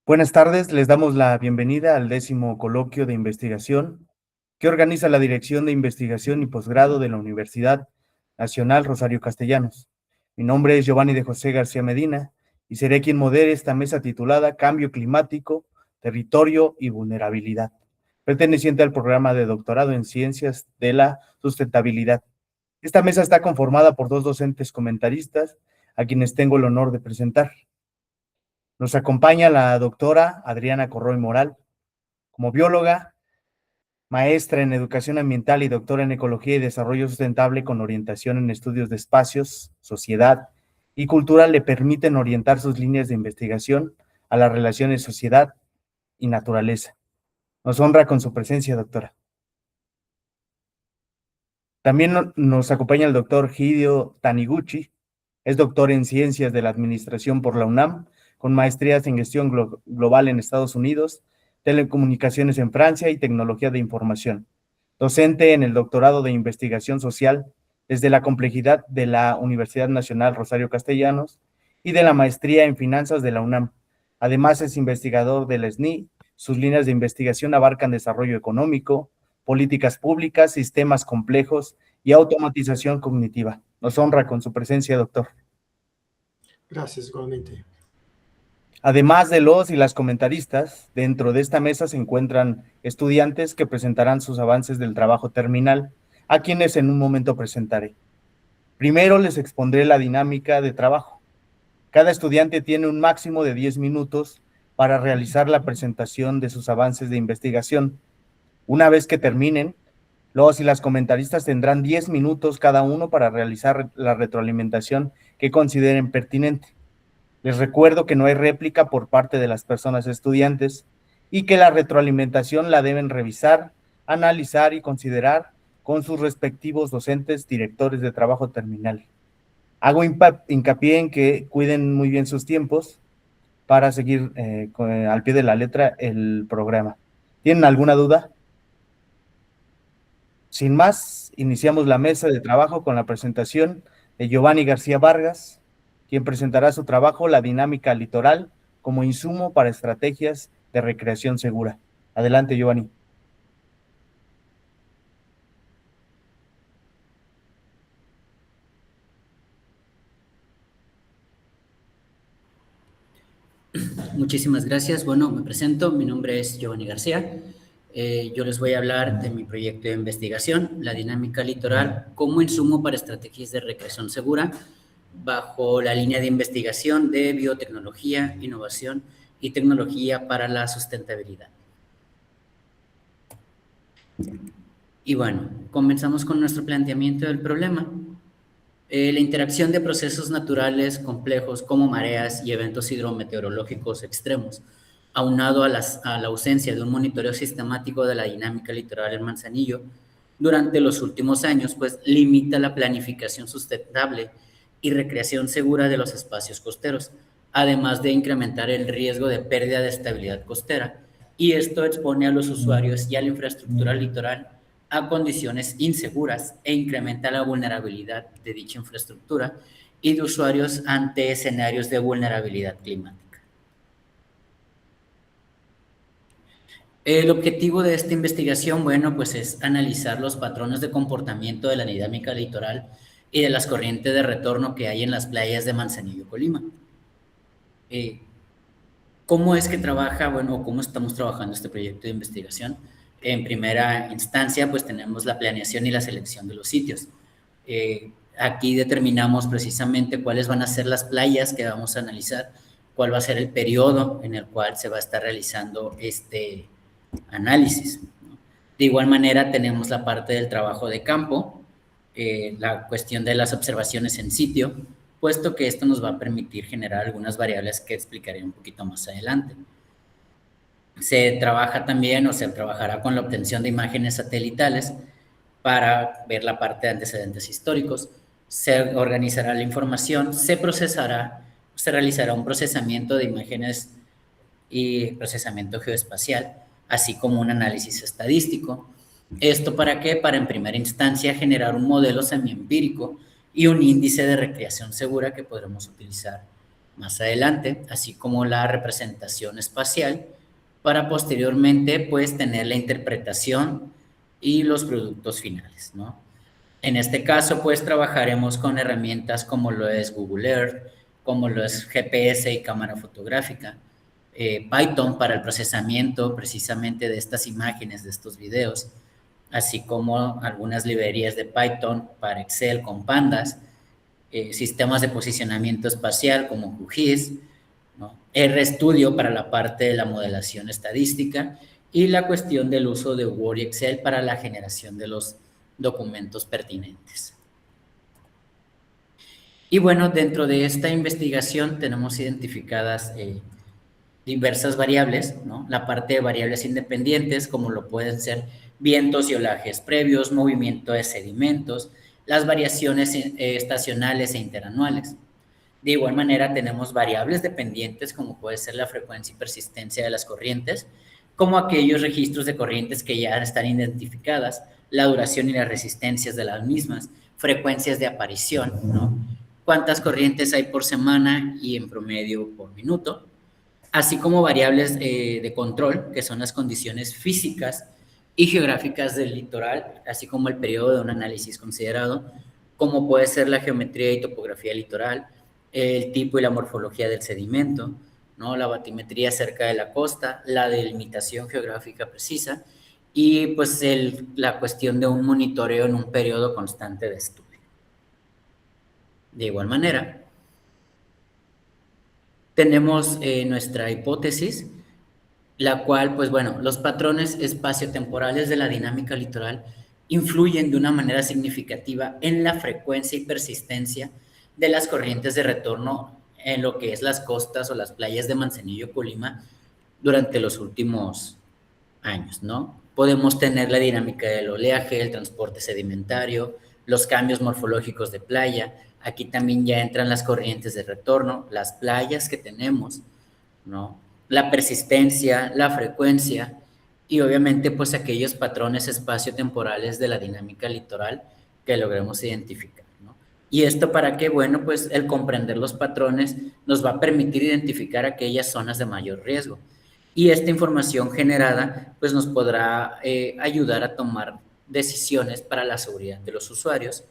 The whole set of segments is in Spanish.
Buenas tardes, les damos la bienvenida al 10º coloquio de investigación que organiza la Dirección de Investigación y Posgrado de la Universidad Nacional Rosario Castellanos. Mi nombre es Giovanni de José García Medina y seré quien modere esta mesa titulada Cambio Climático, Territorio y Vulnerabilidad, perteneciente al programa de doctorado en Ciencias de la Sustentabilidad. Esta mesa está conformada por dos docentes comentaristas, a quienes tengo el honor de presentar. Nos acompaña la doctora Adriana Corroy Moral, como bióloga, maestra en educación ambiental y doctora en ecología y desarrollo sustentable con orientación en estudios de espacios, sociedad y cultura. Le permiten orientar sus líneas de investigación a las relaciones sociedad y naturaleza. Nos honra con su presencia, doctora. También nos acompaña el doctor Hideo Taniguchi, es doctor en Ciencias de la Administración por la UNAM, con maestrías en Gestión Global en Estados Unidos, Telecomunicaciones en Francia y Tecnología de Información. Docente en el Doctorado de Investigación Social desde la Complejidad de la Universidad Nacional Rosario Castellanos y de la Maestría en Finanzas de la UNAM. Además, es investigador del SNI. Sus líneas de investigación abarcan desarrollo económico, políticas públicas, sistemas complejos y automatización cognitiva. Nos honra con su presencia, doctor. Gracias, igualmente. Además de los y las comentaristas, dentro de esta mesa se encuentran estudiantes que presentarán sus avances del trabajo terminal, a quienes en un momento presentaré. Primero les expondré la dinámica de trabajo. Cada estudiante tiene un máximo de 10 minutos para realizar la presentación de sus avances de investigación. Una vez que terminen, los y las comentaristas tendrán 10 minutos cada uno para realizar la retroalimentación que consideren pertinente. Les recuerdo que no hay réplica por parte de las personas estudiantes y que la retroalimentación la deben revisar, analizar y considerar con sus respectivos docentes, directores de trabajo terminal. Hago hincapié en que cuiden muy bien sus tiempos para seguir al pie de la letra el programa. ¿Tienen alguna duda? Sin más, iniciamos la mesa de trabajo con la presentación de Giovanni García Vargas, quien presentará su trabajo La dinámica litoral como insumo para estrategias de recreación segura. Adelante, Giovanni. Muchísimas gracias. Bueno, me presento. Mi nombre es Giovanni García. Yo les voy a hablar de mi proyecto de investigación, La dinámica litoral como insumo para estrategias de recreación segura, bajo la línea de investigación de biotecnología, innovación y tecnología para la sustentabilidad. Y bueno, comenzamos con nuestro planteamiento del problema. La interacción de procesos naturales complejos como mareas y eventos hidrometeorológicos extremos, aunado a la ausencia de un monitoreo sistemático de la dinámica litoral en Manzanillo, durante los últimos años, pues limita la planificación sustentable y recreación segura de los espacios costeros, además de incrementar el riesgo de pérdida de estabilidad costera, y esto expone a los usuarios y a la infraestructura litoral a condiciones inseguras e incrementa la vulnerabilidad de dicha infraestructura y de usuarios ante escenarios de vulnerabilidad climática. El objetivo de esta investigación, bueno, pues es analizar los patrones de comportamiento de la dinámica litoral y de las corrientes de retorno que hay en las playas de Manzanillo, Colima. ¿Cómo es que trabaja, bueno, cómo estamos trabajando este proyecto de investigación? En primera instancia, pues tenemos la planeación y la selección de los sitios. Aquí determinamos precisamente cuáles van a ser las playas que vamos a analizar, cuál va a ser el periodo en el cual se va a estar realizando este análisis. De igual manera, tenemos la parte del trabajo de campo, la cuestión de las observaciones en sitio, puesto que esto nos va a permitir generar algunas variables que explicaré un poquito más adelante. Se trabaja también o se trabajará con la obtención de imágenes satelitales para ver la parte de antecedentes históricos. Se organizará la información, se realizará un procesamiento de imágenes y procesamiento geoespacial, así como un análisis estadístico. ¿Esto para qué? Para en primera instancia generar un modelo semiempírico y un índice de recreación segura que podremos utilizar más adelante, así como la representación espacial, para posteriormente pues tener la interpretación y los productos finales, ¿no? En este caso pues trabajaremos con herramientas como lo es Google Earth, como lo es GPS y cámara fotográfica, Python para el procesamiento precisamente de estas imágenes, de estos videos, así como algunas librerías de Python para Excel con pandas, sistemas de posicionamiento espacial como QGIS, ¿no? RStudio para la parte de la modelación estadística y la cuestión del uso de Word y Excel para la generación de los documentos pertinentes. Y bueno, dentro de esta investigación tenemos identificadas diversas variables, ¿no? La parte de variables independientes, como lo pueden ser vientos y olajes previos, movimiento de sedimentos, las variaciones estacionales e interanuales. De igual manera, tenemos variables dependientes, como puede ser la frecuencia y persistencia de las corrientes, como aquellos registros de corrientes que ya están identificadas, la duración y las resistencias de las mismas, frecuencias de aparición, ¿no? Cuántas corrientes hay por semana y en promedio por minuto, así como variables de control, que son las condiciones físicas y geográficas del litoral, así como el periodo de un análisis considerado, como puede ser la geometría y topografía litoral, el tipo y la morfología del sedimento, ¿no? La batimetría cerca de la costa, la delimitación geográfica precisa y pues la cuestión de un monitoreo en un periodo constante de estudio. De igual manera, tenemos nuestra hipótesis, la cual, pues bueno, los patrones espaciotemporales de la dinámica litoral influyen de una manera significativa en la frecuencia y persistencia de las corrientes de retorno en lo que es las costas o las playas de Manzanillo, Colima, durante los últimos años, ¿no? Podemos tener la dinámica del oleaje, el transporte sedimentario, los cambios morfológicos de playa. Aquí también ya entran las corrientes de retorno, las playas que tenemos, ¿no? La persistencia, la frecuencia y obviamente pues aquellos patrones espaciotemporales de la dinámica litoral que logremos identificar, ¿no? ¿Y esto para qué? Bueno, pues el comprender los patrones nos va a permitir identificar aquellas zonas de mayor riesgo. Y esta información generada pues nos podrá ayudar a tomar decisiones para la seguridad de los usuarios,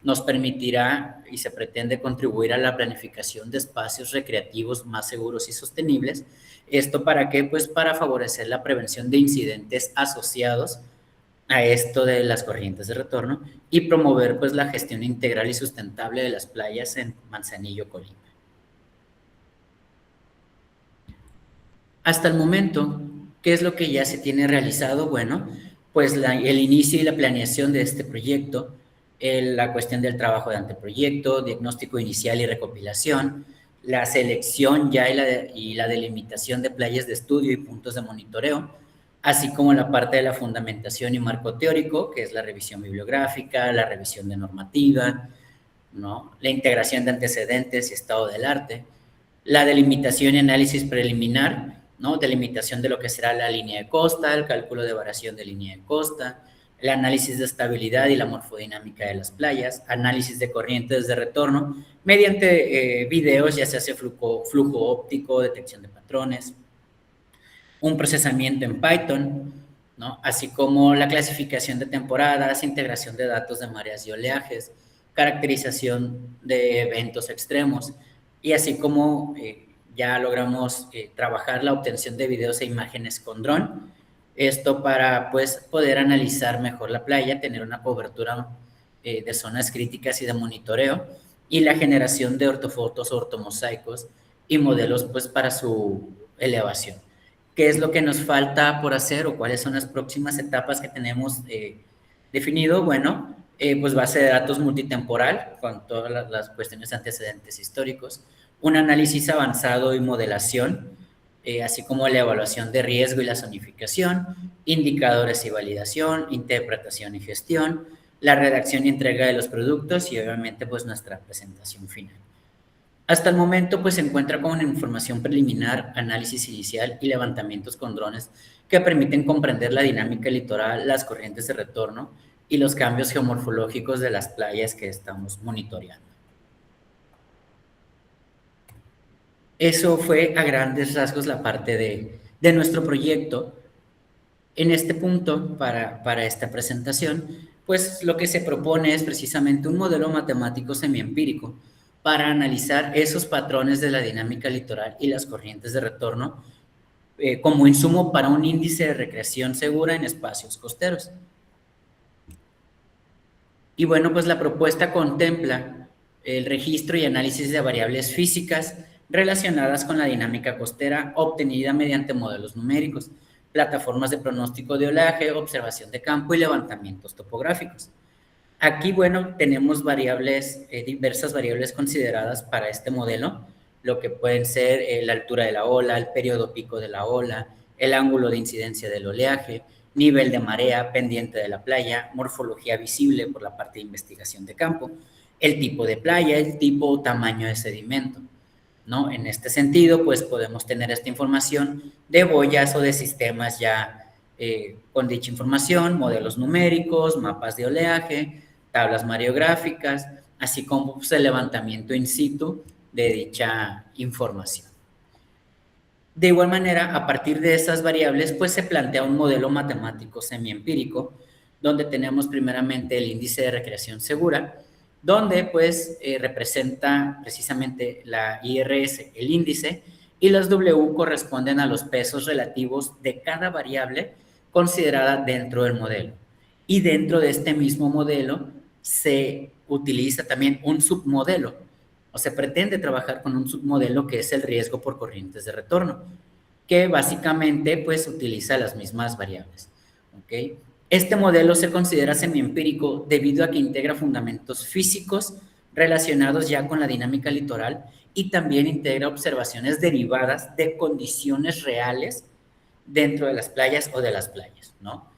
nos permitirá y se pretende contribuir a la planificación de espacios recreativos más seguros y sostenibles. ¿Esto para qué? Pues para favorecer la prevención de incidentes asociados a esto de las corrientes de retorno y promover pues la gestión integral y sustentable de las playas en Manzanillo, Colima. Hasta el momento, ¿qué es lo que ya se tiene realizado? Bueno, pues el inicio y la planeación de este proyecto, la cuestión del trabajo de anteproyecto, diagnóstico inicial y recopilación, la selección ya y la delimitación de playas de estudio y puntos de monitoreo, así como la parte de la fundamentación y marco teórico, que es la revisión bibliográfica, la revisión de normativa, ¿no? La integración de antecedentes y estado del arte, la delimitación y análisis preliminar, ¿no? Delimitación de lo que será la línea de costa, el cálculo de variación de línea de costa, el análisis de estabilidad y la morfodinámica de las playas, análisis de corrientes de retorno, mediante videos, ya se hace flujo óptico, detección de patrones, un procesamiento en Python, ¿no? Así como la clasificación de temporadas, integración de datos de mareas y oleajes, caracterización de eventos extremos, y así como ya logramos trabajar la obtención de videos e imágenes con dron, esto para pues poder analizar mejor la playa, tener una cobertura de zonas críticas y de monitoreo, y la generación de ortofotos, ortomosaicos y modelos pues para su elevación. ¿Qué es lo que nos falta por hacer o cuáles son las próximas etapas que tenemos definido? Bueno, pues base de datos multitemporal con todas las cuestiones de antecedentes históricos, un análisis avanzado y modelación, así como la evaluación de riesgo y la zonificación, indicadores y validación, interpretación y gestión, la redacción y entrega de los productos y obviamente pues nuestra presentación final. Hasta el momento pues se encuentra con información preliminar, análisis inicial y levantamientos con drones que permiten comprender la dinámica litoral, las corrientes de retorno y los cambios geomorfológicos de las playas que estamos monitoreando. Eso fue a grandes rasgos la parte de nuestro proyecto. En este punto, para esta presentación, pues lo que se propone es precisamente un modelo matemático semiempírico para analizar esos patrones de la dinámica litoral y las corrientes de retorno como insumo para un índice de recreación segura en espacios costeros. Y bueno, pues la propuesta contempla el registro y análisis de variables físicas relacionadas con la dinámica costera obtenida mediante modelos numéricos, plataformas de pronóstico de oleaje, observación de campo y levantamientos topográficos. Aquí, bueno, tenemos variables, diversas variables consideradas para este modelo, lo que pueden ser la altura de la ola, el periodo pico de la ola, el ángulo de incidencia del oleaje, nivel de marea, pendiente de la playa, morfología visible por la parte de investigación de campo, el tipo de playa, el tipo o tamaño de sedimento, ¿no? En este sentido, pues podemos tener esta información de boyas o de sistemas ya con dicha información, modelos numéricos, mapas de oleaje, tablas mareográficas, así como pues, el levantamiento in situ de dicha información. De igual manera, a partir de esas variables, pues se plantea un modelo matemático semiempírico, donde tenemos primeramente el índice de recreación segura, donde pues representa precisamente la IRS, el índice, y las W corresponden a los pesos relativos de cada variable considerada dentro del modelo. Y dentro de este mismo modelo se utiliza también un submodelo, o se pretende trabajar con un submodelo que es el riesgo por corrientes de retorno, que básicamente pues utiliza las mismas variables. ¿Okay? Este modelo se considera semiempírico debido a que integra fundamentos físicos relacionados ya con la dinámica litoral y también integra observaciones derivadas de condiciones reales dentro de las playas o de las playas, ¿no?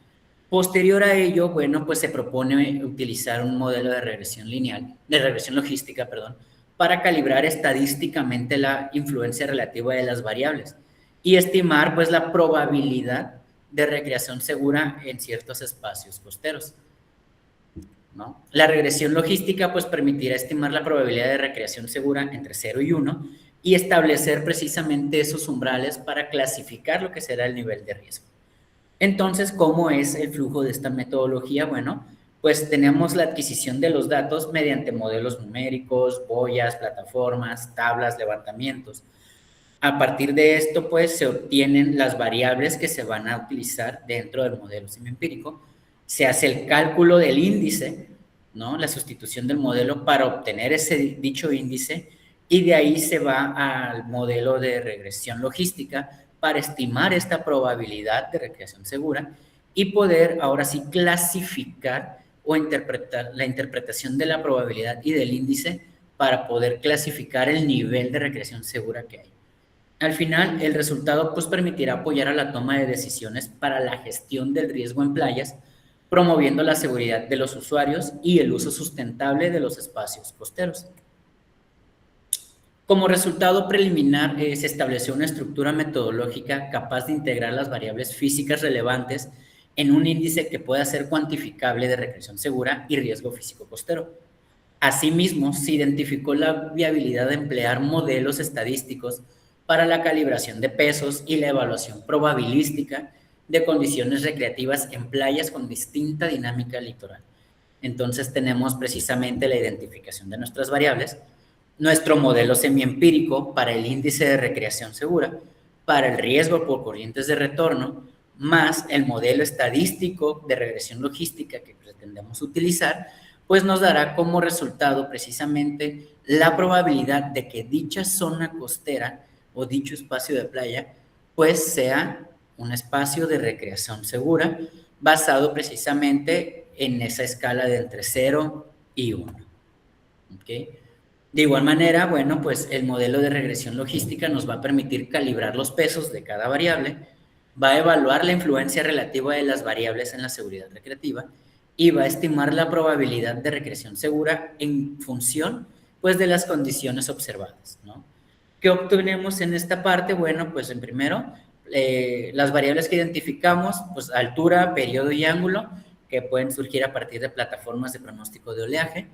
Posterior a ello, bueno, pues se propone utilizar un modelo de regresión lineal, de regresión logística, perdón, para calibrar estadísticamente la influencia relativa de las variables y estimar, pues, la probabilidad de recreación segura en ciertos espacios costeros, ¿no? La regresión logística, pues, permitirá estimar la probabilidad de recreación segura entre 0 y 1 y establecer precisamente esos umbrales para clasificar lo que será el nivel de riesgo. Entonces, ¿cómo es el flujo de esta metodología? Bueno, pues tenemos la adquisición de los datos mediante modelos numéricos, boyas, plataformas, tablas, levantamientos. A partir de esto, pues, se obtienen las variables que se van a utilizar dentro del modelo semiempírico. Se hace el cálculo del índice, ¿no? La sustitución del modelo para obtener ese dicho índice y de ahí se va al modelo de regresión logística para estimar esta probabilidad de recreación segura y poder ahora sí clasificar o interpretar la interpretación de la probabilidad y del índice para poder clasificar el nivel de recreación segura que hay. Al final, el resultado pues permitirá apoyar a la toma de decisiones para la gestión del riesgo en playas, promoviendo la seguridad de los usuarios y el uso sustentable de los espacios costeros. Como resultado preliminar, se estableció una estructura metodológica capaz de integrar las variables físicas relevantes en un índice que pueda ser cuantificable de recreación segura y riesgo físico costero. Asimismo, se identificó la viabilidad de emplear modelos estadísticos para la calibración de pesos y la evaluación probabilística de condiciones recreativas en playas con distinta dinámica litoral. Entonces tenemos precisamente la identificación de nuestras variables, nuestro modelo semiempírico para el índice de recreación segura, para el riesgo por corrientes de retorno, más el modelo estadístico de regresión logística que pretendemos utilizar, pues nos dará como resultado precisamente la probabilidad de que dicha zona costera o dicho espacio de playa, pues sea un espacio de recreación segura basado precisamente en esa escala de entre 0 y 1. ¿Okay? De igual manera, bueno, pues el modelo de regresión logística nos va a permitir calibrar los pesos de cada variable, va a evaluar la influencia relativa de las variables en la seguridad recreativa y va a estimar la probabilidad de recreación segura en función, pues, de las condiciones observadas, ¿no? ¿Qué obtenemos en esta parte? Bueno, pues en primero, las variables que identificamos, pues altura, periodo y ángulo, que pueden surgir a partir de plataformas de pronóstico de oleaje,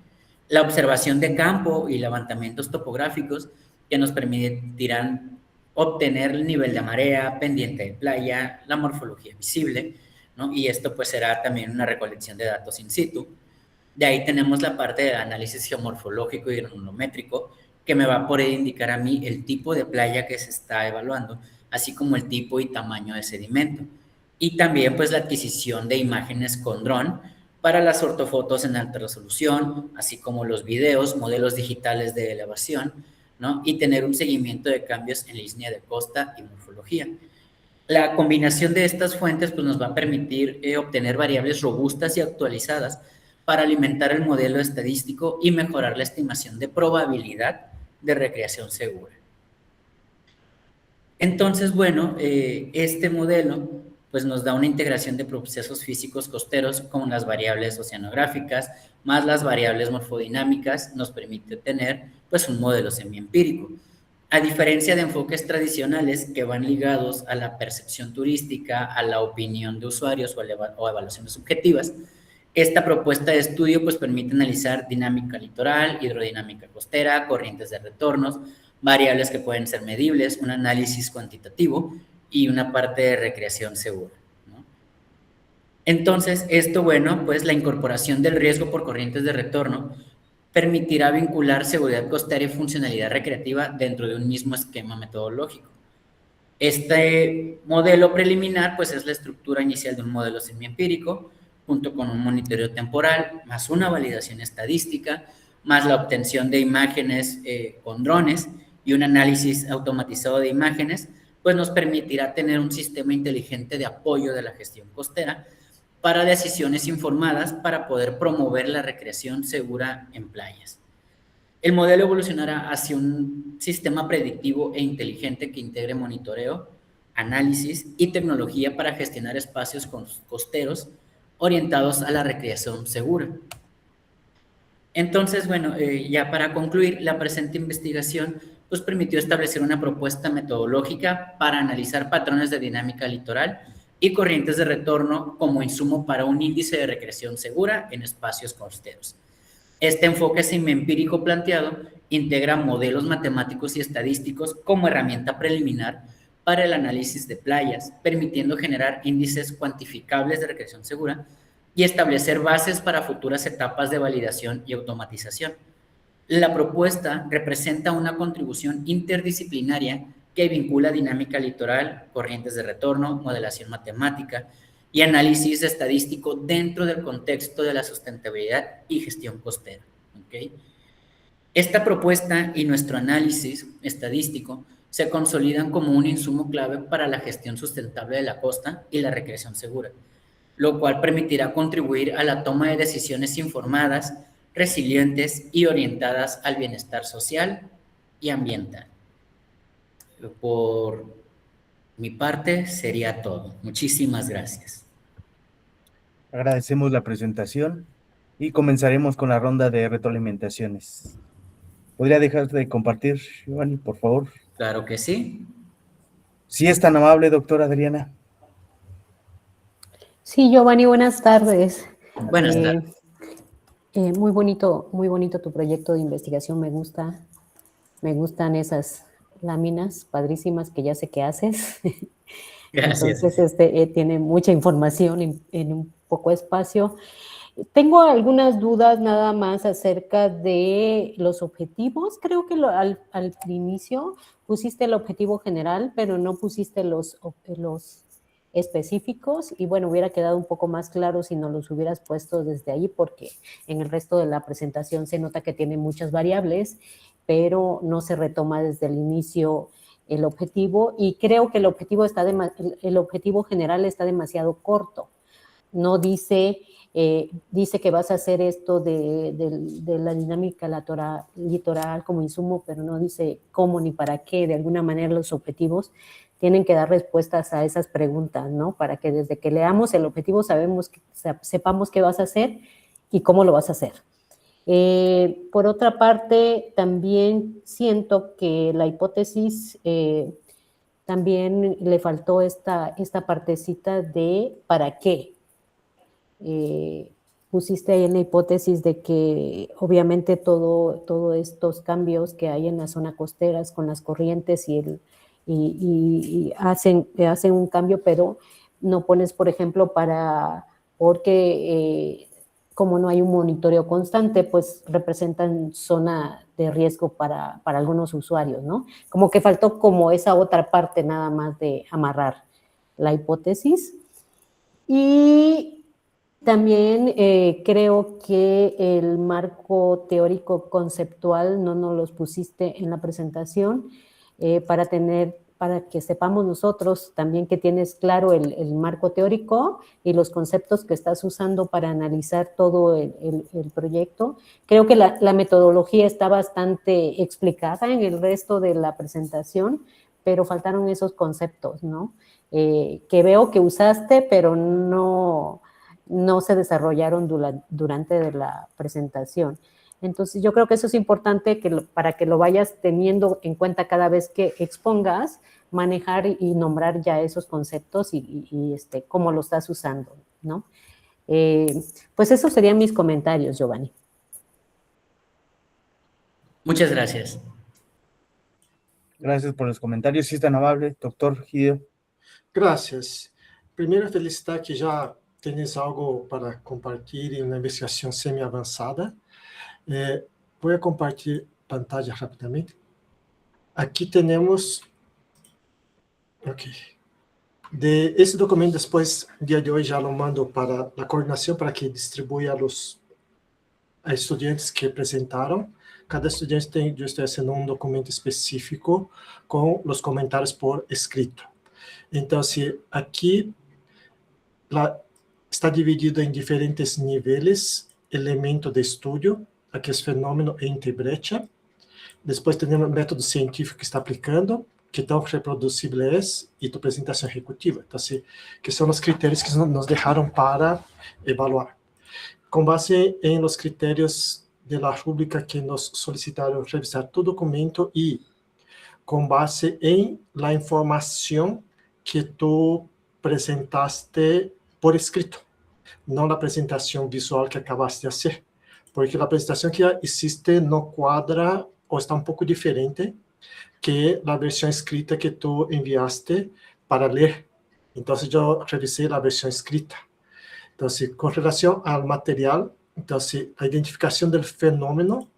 la observación de campo y levantamientos topográficos, que nos permitirán obtener el nivel de marea, pendiente de playa, la morfología visible, ¿no? Y esto pues será también una recolección de datos in situ. De ahí tenemos la parte de análisis geomorfológico y granulométrico, que me va a poder indicar a mí el tipo de playa que se está evaluando, así como el tipo y tamaño de sedimento. Y también pues la adquisición de imágenes con dron para las ortofotos en alta resolución, así como los videos, modelos digitales de elevación, ¿no? Y tener un seguimiento de cambios en línea de costa y morfología. La combinación de estas fuentes pues, nos va a permitir obtener variables robustas y actualizadas para alimentar el modelo estadístico y mejorar la estimación de probabilidad de recreación segura. Entonces, bueno, este modelo pues nos da una integración de procesos físicos costeros con las variables oceanográficas más las variables morfodinámicas, nos permite tener pues un modelo semiempírico. A diferencia de enfoques tradicionales que van ligados a la percepción turística, a la opinión de usuarios o evaluaciones subjetivas, esta propuesta de estudio pues permite analizar dinámica litoral, hidrodinámica costera, corrientes de retornos, variables que pueden ser medibles, un análisis cuantitativo y una parte de recreación segura, ¿no? Entonces, esto, bueno, pues la incorporación del riesgo por corrientes de retorno permitirá vincular seguridad costera y funcionalidad recreativa dentro de un mismo esquema metodológico. Este modelo preliminar, pues es la estructura inicial de un modelo semiempírico, junto con un monitoreo temporal, más una validación estadística, más la obtención de imágenes con drones y un análisis automatizado de imágenes, pues nos permitirá tener un sistema inteligente de apoyo de la gestión costera para decisiones informadas para poder promover la recreación segura en playas. El modelo evolucionará hacia un sistema predictivo e inteligente que integre monitoreo, análisis y tecnología para gestionar espacios costeros orientados a la recreación segura. Entonces, bueno, ya para concluir, la presente investigación pues permitió establecer una propuesta metodológica para analizar patrones de dinámica litoral y corrientes de retorno como insumo para un índice de recreación segura en espacios costeros. Este enfoque semiempírico planteado integra modelos matemáticos y estadísticos como herramienta preliminar para el análisis de playas, permitiendo generar índices cuantificables de recreación segura y establecer bases para futuras etapas de validación y automatización. La propuesta representa una contribución interdisciplinaria que vincula dinámica litoral, corrientes de retorno, modelación matemática y análisis estadístico dentro del contexto de la sustentabilidad y gestión costera. ¿Okay? Esta propuesta y nuestro análisis estadístico se consolidan como un insumo clave para la gestión sustentable de la costa y la recreación segura, lo cual permitirá contribuir a la toma de decisiones informadas, resilientes y orientadas al bienestar social y ambiental. Por mi parte sería todo. Muchísimas gracias. Agradecemos la presentación y comenzaremos con la ronda de retroalimentaciones. ¿Podría dejar de compartir, Giovanni, por favor? Claro que sí. Si es tan amable, doctora Adriana. Sí, Giovanni, buenas tardes. Buenas tardes. Muy bonito tu proyecto de investigación, me gustan esas láminas padrísimas que ya sé que haces. Gracias. Entonces, tiene mucha información en un poco espacio. Tengo algunas dudas nada más acerca de los objetivos. Creo que al inicio pusiste el objetivo general, pero no pusiste los específicos y bueno, hubiera quedado un poco más claro si no los hubieras puesto desde ahí porque en el resto de la presentación se nota que tiene muchas variables, pero no se retoma desde el inicio el objetivo y creo que el objetivo general está demasiado corto. No dice, dice que vas a hacer esto de la dinámica litoral como insumo, pero no dice cómo ni para qué. De alguna manera los objetivos tienen que dar respuestas a esas preguntas, ¿no? Para que desde que leamos el objetivo sepamos qué vas a hacer y cómo lo vas a hacer. Por otra parte, también siento que la hipótesis también le faltó esta partecita de para qué. pusiste ahí en la hipótesis de que obviamente todos estos cambios que hay en las zonas costeras con las corrientes y hacen un cambio, pero no pones, por ejemplo, porque como no hay un monitoreo constante, pues representan zona de riesgo para algunos usuarios, ¿no? Como que faltó como esa otra parte nada más de amarrar la hipótesis. Y también creo que el marco teórico conceptual no nos los pusiste en la presentación para que sepamos nosotros también que tienes claro el marco teórico y los conceptos que estás usando para analizar todo el proyecto. Creo que la metodología está bastante explicada en el resto de la presentación, pero faltaron esos conceptos, ¿no? Que veo que usaste, pero no se desarrollaron durante de la presentación. Entonces, yo creo que eso es importante para que lo vayas teniendo en cuenta cada vez que expongas, manejar y nombrar ya esos conceptos y cómo lo estás usando, ¿no? Pues esos serían mis comentarios, Giovanni. Muchas gracias. Gracias por los comentarios. Si es tan amable, doctor Hideo. Gracias. Primeiro, felicitar que já tens algo para compartilhar em uma investigação semi-avançada. Vou compartilhar pantalla rapidamente. Aqui temos... Ok. Esse documento, depois, dia de hoje, já lo mando para a coordenação para que distribua a estudantes que apresentaram. Cada estudante eu estou fazendo um documento específico com os comentários por escrito. Então, se aqui está dividido em diferentes níveis, elemento de estudo, aqui é fenômeno entre-brecha. Depois temos o método científico que está aplicando, que tão reproduzível é, e a apresentação executiva. Então, que são os critérios que nos deixaram para evaluar. Com base em los critérios da rúbrica que nos solicitaram revisar todo o documento e com base em la informação que tu apresentaste por escrito, não na apresentação visual que acabaste de fazer, porque a apresentação que existe não quadra ou está um pouco diferente que a versão escrita que tu enviaste para ler. Então, eu revisei a versão escrita. Então, com relação ao material, então, a identificação do fenômeno,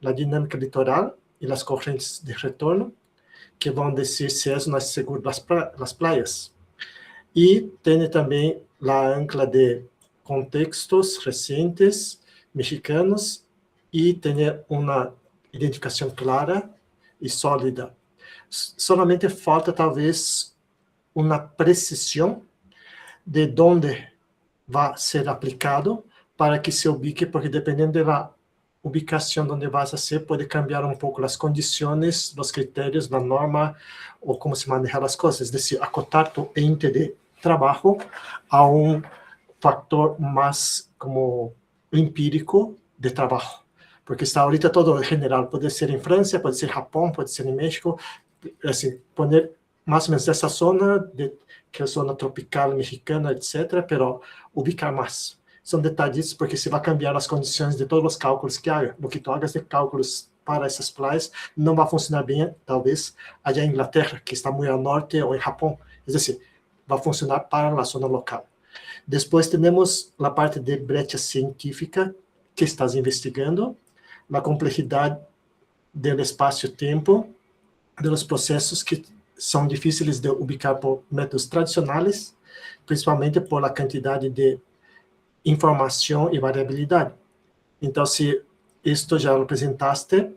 a dinâmica litoral e as correntes de retorno, que vão dizer se é mais seguro das praias. E tem também a ancla de contextos recentes mexicanos e tem uma identificação clara e sólida. Solamente falta, talvez, uma precisão de onde vai ser aplicado para que se ubique, porque dependendo da ubicação onde vai ser, pode cambiar um pouco as condições, os critérios da norma, ou como se manejar as coisas, é decir, acotar tu ente de trabalho a um fator mais como empírico de trabalho. Porque está ahorita todo general, pode ser em França, pode ser Japão, pode ser em México, assim, poner mais ou menos essa zona, que é a zona tropical mexicana, etc., pero ubicar mais. São detalhes, porque se vai cambiar as condições de todos os cálculos que haga. O que tu hagas de cálculos para essas praias não vai funcionar bem, talvez, allá em Inglaterra, que está muito ao norte, ou em Japão. É decir, vai funcionar para a zona local. Depois temos a parte de brecha científica que estás investigando, a complexidade do espaço-tempo, dos processos que são difíceis de ubicar por métodos tradicionais, principalmente por a quantidade de informação e variabilidade. Então, se isto já apresentaste,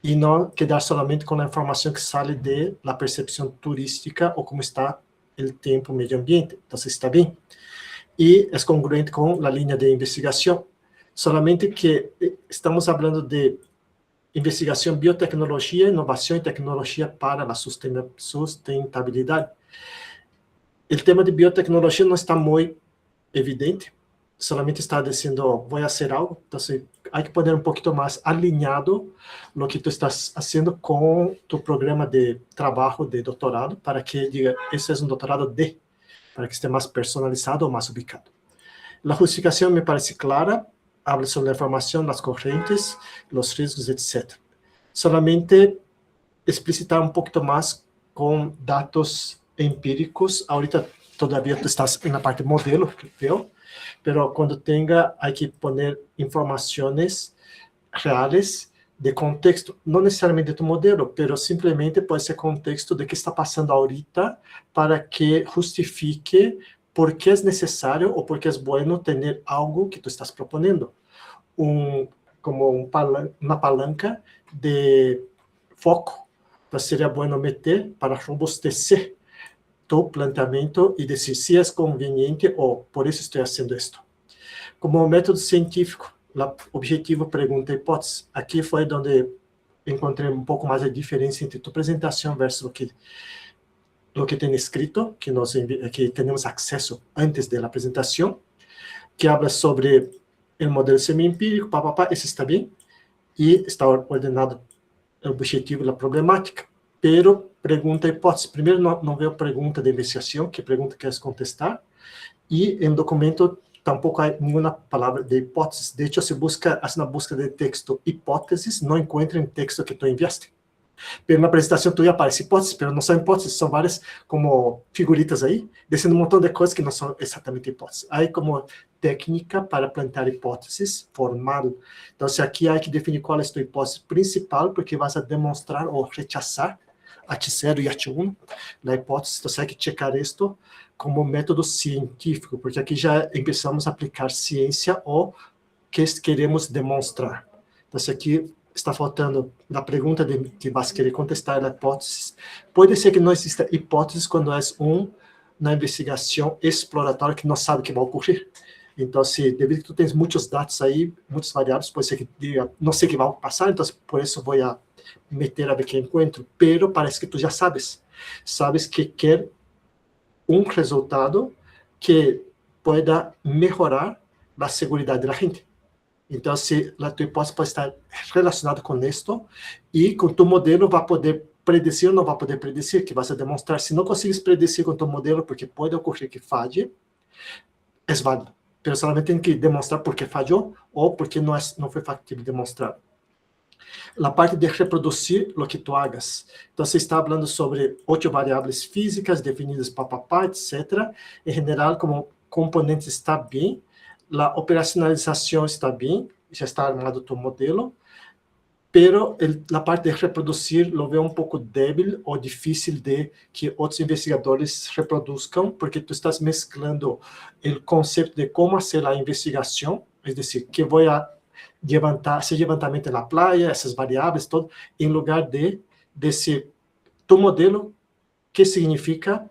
e não quedar somente com a informação que sai de la percepção turística ou como está o tempo meio ambiente. Então, está bem. E é congruente com a linha de investigação. Solamente que estamos falando de investigação, biotecnologia, inovação e tecnologia para a sustentabilidade. O tema de biotecnologia não está muito evidente, solamente está dizendo, vou fazer algo, então há que poner um pouquinho mais alinhado no que tu estás fazendo com tu programa de trabalho de doutorado, para que diga, esse é um doutorado de, para que esteja mais personalizado ou mais ubicado. La justificación me parece clara, habla sobre la información, las corrientes, los riesgos, etc. Solamente explicitar un poquito más con datos empíricos. Ahorita todavía tú estás en la parte modelo, creo, pero cuando tenga hay que poner informaciones reales de contexto, no necesariamente de tu modelo, pero simplemente puede ser contexto de qué está pasando ahorita para que justifique por qué es necesario o por qué es bueno tener algo que tú estás proponiendo. Como una palanca de foco. Entonces sería bueno meter para robustecer tu planteamiento y decir si es conveniente o por eso estoy haciendo esto. Como método científico, objetivo, pregunta, hipótese. Aqui foi onde encontrei um pouco mais a diferença entre tu apresentação versus o que tem escrito, que temos acesso antes da apresentação, que habla sobre o modelo semi-empírico, esse está bem, e está ordenado o objetivo e a problemática, pero pergunta, hipótese. Primeiro não vê a pergunta de investigação, que pergunta queres contestar, e em documento tampoco hay ninguna palabra de hipótesis. De hecho, se busca, hace una búsqueda de texto hipótesis, no encuentra en texto que tú enviaste. Pero en la presentación tuya aparece hipótesis, pero no son hipótesis, son varias como figuritas ahí, diciendo un montón de cosas que no son exactamente hipótesis. Hay como técnica para plantear hipótesis formal. Entonces, aquí hay que definir cuál es tu hipótesis principal, porque vas a demostrar o rechazar H0 e H1, na hipótese. Então, você tem que checar isto como método científico, porque aqui já começamos a aplicar ciência ou que queremos demonstrar. Então, se aqui está faltando na pergunta que vas querer contestar a hipótese, pode ser que não exista hipótese quando é na investigação exploratória que não sabe o que vai ocorrer. Então, devido que tu tens muitos dados aí, muitas variáveis, pode ser que diga, não sei o que vai passar, então por isso vou meter a ver que encontro, pero parece que tu já sabes que quer resultado que pueda mejorar a segurança da gente. Então, se a tua hipótese pode estar relacionada com isto, e com tu modelo vai poder predecir ou não vai poder predecir, que vai se demonstrar. Se não consegues predecir com tu modelo, porque pode ocorrer que falhe, é válido. Pero solamente tem que demonstrar porque falhou ou porque não foi factível demonstrar. A parte de reproduzir o que tu hagas. Então, você está falando sobre 8 variáveis físicas definidas, etc. Em geral, como componentes está bem, a operacionalização está bem, já está armado tu modelo, pero a parte de reproduzir lo veo um pouco débil ou difícil de que outros investigadores reproduzcam, porque tu estás mesclando o conceito de como fazer a investigação, é decir, que vou hacer levantamento na praia, essas variáveis, todo, em lugar de decir tu modelo, que significa,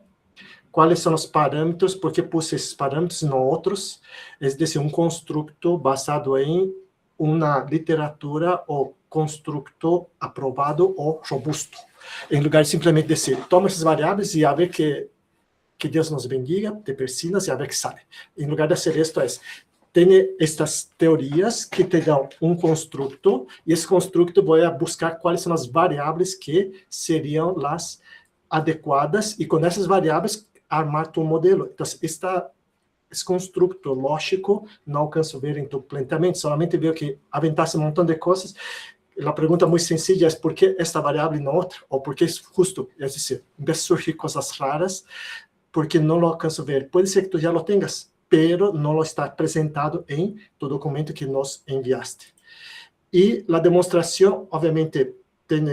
quais são os parâmetros, por que puse esses parâmetros e não outros, é decir, construto basado em uma literatura ou construto aprovado ou robusto, em lugar de simplesmente dizer, toma essas variáveis e a ver que Deus nos bendiga, te persinas e a ver que sale. Em lugar de hacer esto tem estas teorias que te dão um construto, e esse construto vai buscar quais são as variáveis que seriam as adequadas, e com essas variáveis armar tu modelo. Então, esse construto lógico não alcanço ver em tu planteamento, solamente vejo que aventasse um montão de coisas. A pergunta muito sencilla é por que esta variável e não outra, ou por que justo, é dizer, em vez de surgir coisas raras, porque não lo alcanço ver. Pode ser que tu já lo tenhas, pero não lo está apresentado em tu documento que nos enviaste. E a demonstração, obviamente, tem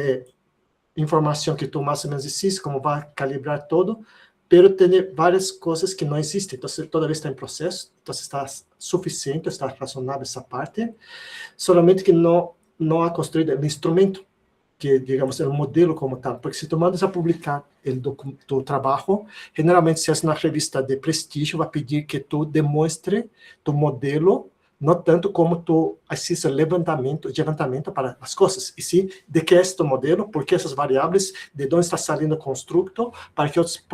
informação que tu mais ou menos disseste, como vai calibrar todo, pero tem várias coisas que não existem. Então, toda vez está em processo, então está suficiente, está razonável essa parte, solamente que não há construído o instrumento, que, digamos, o modelo como tal, porque se tu mandas a publicar o trabalho, generalmente, se é uma revista de prestígio, vai pedir que tu demonstre tu modelo, não tanto como tu assista levantamento para as coisas, e sim de que é este modelo, por que essas variáveis, de onde está saindo o construto, para que outros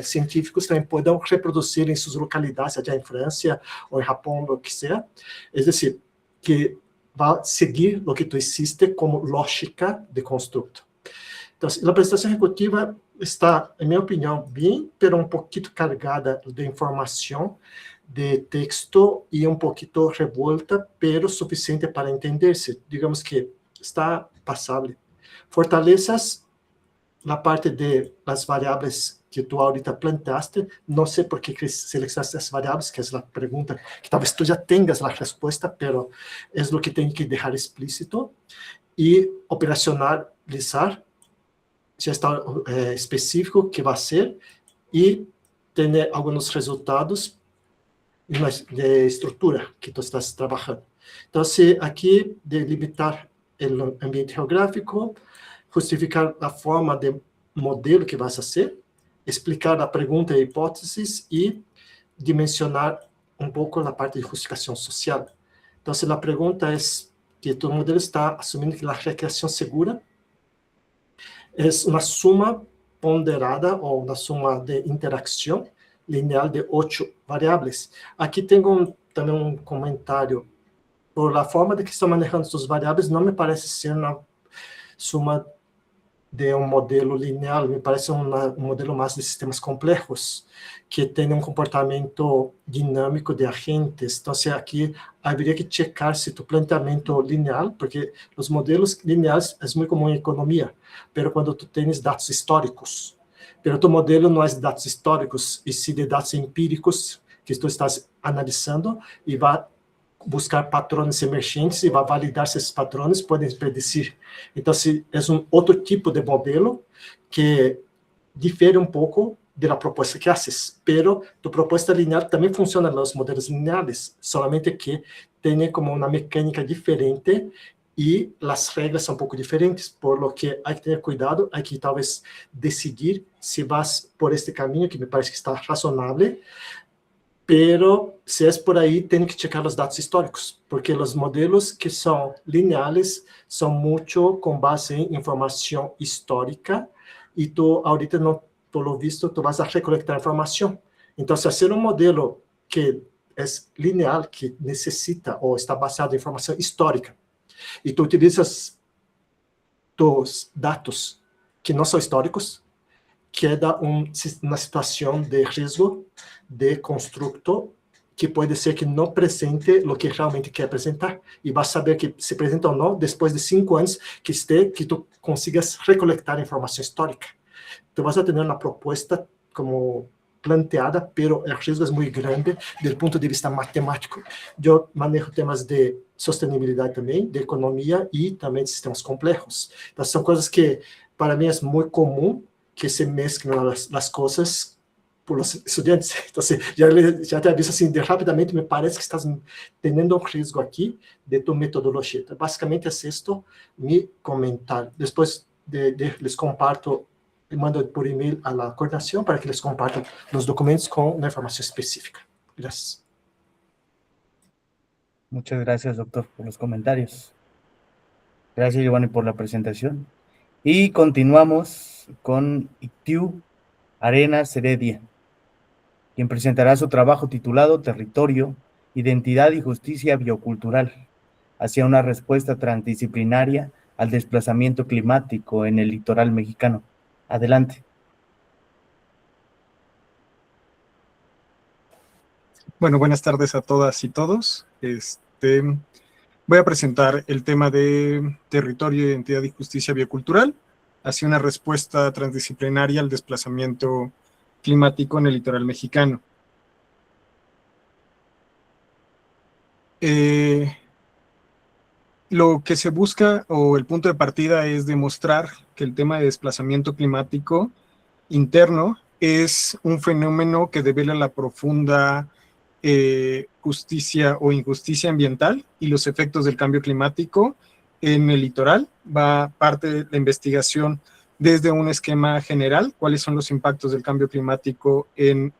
científicos também possam reproduzir em suas localidades, seja em França ou em Japão, o que seja. É decir, que vai seguir o que tu hiciste como lógica de construto. Então, a apresentação executiva está, em minha opinião, bem, pero um pouquinho carregada de informação, de texto y un poquito revuelta, pero suficiente para entenderse. Digamos que está pasable. Fortalezas, la parte de las variables que tú ahorita planteaste, no sé por qué seleccionaste las variables, que es la pregunta, que tal vez tú ya tengas la respuesta, pero es lo que tengo que dejar explícito. Y operacionalizar, ya está específico qué va a ser, y tener algunos resultados de estructura que tú estás trabajando. Entonces, aquí, delimitar el ambiente geográfico, justificar la forma de modelo que vas a hacer, explicar la pregunta e hipótesis y dimensionar un poco la parte de justificación social. Entonces, la pregunta es que tu modelo está asumiendo que la recreación segura es una suma ponderada o una suma de interacción lineal de 8 variables. Aquí tengo también un comentario. Por la forma de que estão manejando sus variables, não me parece ser uma suma de um modelo linear, me parece um modelo mais de sistemas complexos, que tem um comportamento dinâmico de agentes. Então, aqui haveria que checar se tu planteamento linear, porque os modelos lineares é muito comum em economia, mas quando tu tens dados históricos, mas tu modelo não é de dados históricos, e sim de dados empíricos, que tu estás analisando, e vai buscar patrões emergentes e vai validar se esses patrões podem predecir. Então, é um outro tipo de modelo que difere um pouco da proposta que haces, pero tu proposta linear também funciona nos modelos lineares, solamente que tem como uma mecânica diferente e as regras são um pouco diferentes, por lo que há que ter cuidado, há que talvez decidir se vas por este caminho, que me parece que está razonável, pero se es por ahí, tienen que checar los datos históricos, porque los modelos que son lineales son mucho con base en información histórica, y tú ahorita no, por lo visto, tú vas a recolectar información. Entonces, hacer un modelo que es lineal, que necesita o está basado en información histórica, y tú utilizas tus datos que no son históricos, queda uma situação de risco de construto que pode ser que não apresente o que realmente quer apresentar, e vai saber que se apresenta ou não depois de 5 anos que tu consigas recolectar informação histórica. Tu vas a ter uma proposta como planteada, pero o risco é muito grande do ponto de vista matemático. Eu manejo temas de sustentabilidade também, de economia e também de sistemas complexos. Então, são coisas que, para mim, é muito comum que se mezclan las cosas por los estudiantes. Entonces, ya te aviso así, rápidamente, me parece que estás teniendo un riesgo aquí de tu metodología. Entonces, básicamente es esto mi comentario. Después les comparto, mando por email a la coordinación para que les compartan los documentos con una información específica. Gracias. Muchas gracias, doctor, por los comentarios. Gracias, Giovanni, por la presentación. Y continuamos con Ictiu Arenas Heredia, quien presentará su trabajo titulado Territorio, Identidad y Justicia Biocultural, hacia una respuesta transdisciplinaria al desplazamiento climático en el litoral mexicano. Adelante. Bueno, buenas tardes a todas y todos. Voy a presentar el tema de Territorio, Identidad y Justicia Biocultural, hacia una respuesta transdisciplinaria al desplazamiento climático en el litoral mexicano. Lo que se busca, o el punto de partida, es demostrar que el tema de desplazamiento climático interno es un fenómeno que devela la profunda justicia o injusticia ambiental y los efectos del cambio climático en el litoral. Va parte de la investigación desde un esquema general, cuáles son los impactos del cambio climático en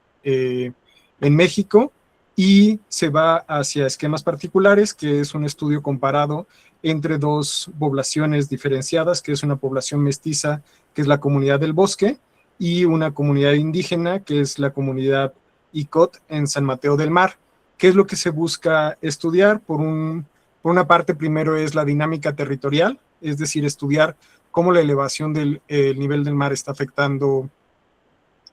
México, y se va hacia esquemas particulares, que es un estudio comparado entre dos poblaciones diferenciadas, que es una población mestiza, que es la comunidad del bosque, y una comunidad indígena, que es la comunidad Icot en San Mateo del Mar. ¿Qué es lo que se busca estudiar? Por una parte, primero es la dinámica territorial, es decir, estudiar cómo la elevación del nivel del mar está afectando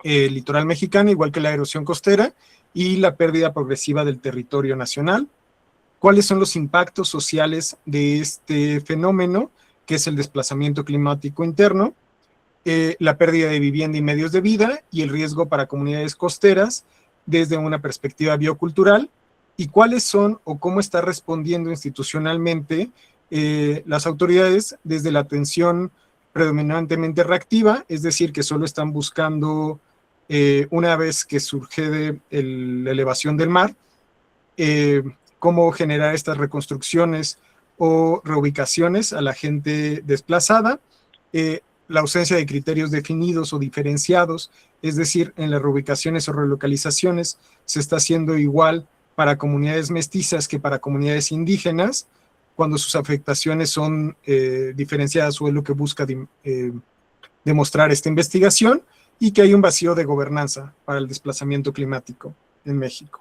el litoral mexicano, igual que la erosión costera y la pérdida progresiva del territorio nacional. ¿Cuáles son los impactos sociales de este fenómeno, que es el desplazamiento climático interno? La pérdida de vivienda y medios de vida y el riesgo para comunidades costeras desde una perspectiva biocultural, y cuáles son o cómo está respondiendo institucionalmente las autoridades desde la atención predominantemente reactiva, es decir, que solo están buscando una vez que surge la elevación del mar, cómo generar estas reconstrucciones o reubicaciones a la gente desplazada, la ausencia de criterios definidos o diferenciados, es decir, en las reubicaciones o relocalizaciones se está haciendo igual para comunidades mestizas que para comunidades indígenas, cuando sus afectaciones son diferenciadas, o es lo que busca demostrar esta investigación, y que hay un vacío de gobernanza para el desplazamiento climático en México.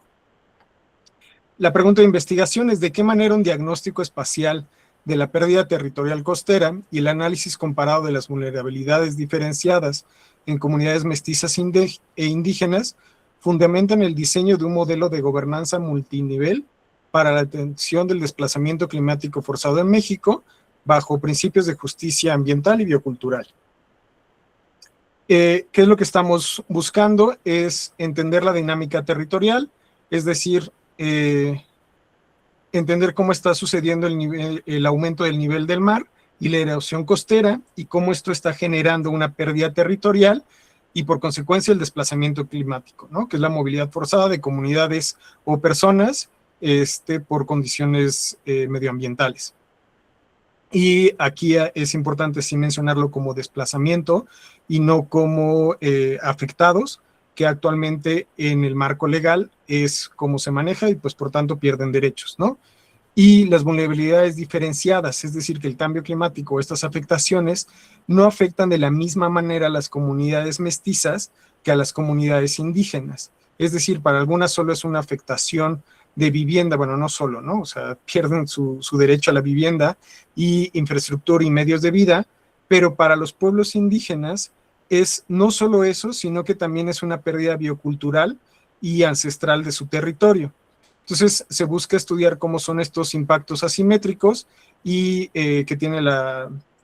La pregunta de investigación es: ¿de qué manera un diagnóstico espacial de la pérdida territorial costera y el análisis comparado de las vulnerabilidades diferenciadas en comunidades mestizas e indígenas fundamentan el diseño de un modelo de gobernanza multinivel para la atención del desplazamiento climático forzado en México bajo principios de justicia ambiental y biocultural? ¿Qué es lo que estamos buscando? Es entender la dinámica territorial, es decir, entender cómo está sucediendo el aumento del nivel del mar y la erosión costera, y cómo esto está generando una pérdida territorial y por consecuencia el desplazamiento climático, ¿no? Que es la movilidad forzada de comunidades o personas por condiciones medioambientales. Y aquí es importante sí mencionarlo como desplazamiento y no como afectados, que actualmente en el marco legal es como se maneja y pues por tanto pierden derechos, ¿no? Y las vulnerabilidades diferenciadas, es decir, que el cambio climático o estas afectaciones no afectan de la misma manera a las comunidades mestizas que a las comunidades indígenas. Es decir, para algunas solo es una afectación de vivienda, bueno, no solo, ¿no? O sea, pierden su derecho a la vivienda y infraestructura y medios de vida, pero para los pueblos indígenas es no solo eso, sino que también es una pérdida biocultural y ancestral de su territorio. Entonces, se busca estudiar cómo son estos impactos asimétricos y que tiene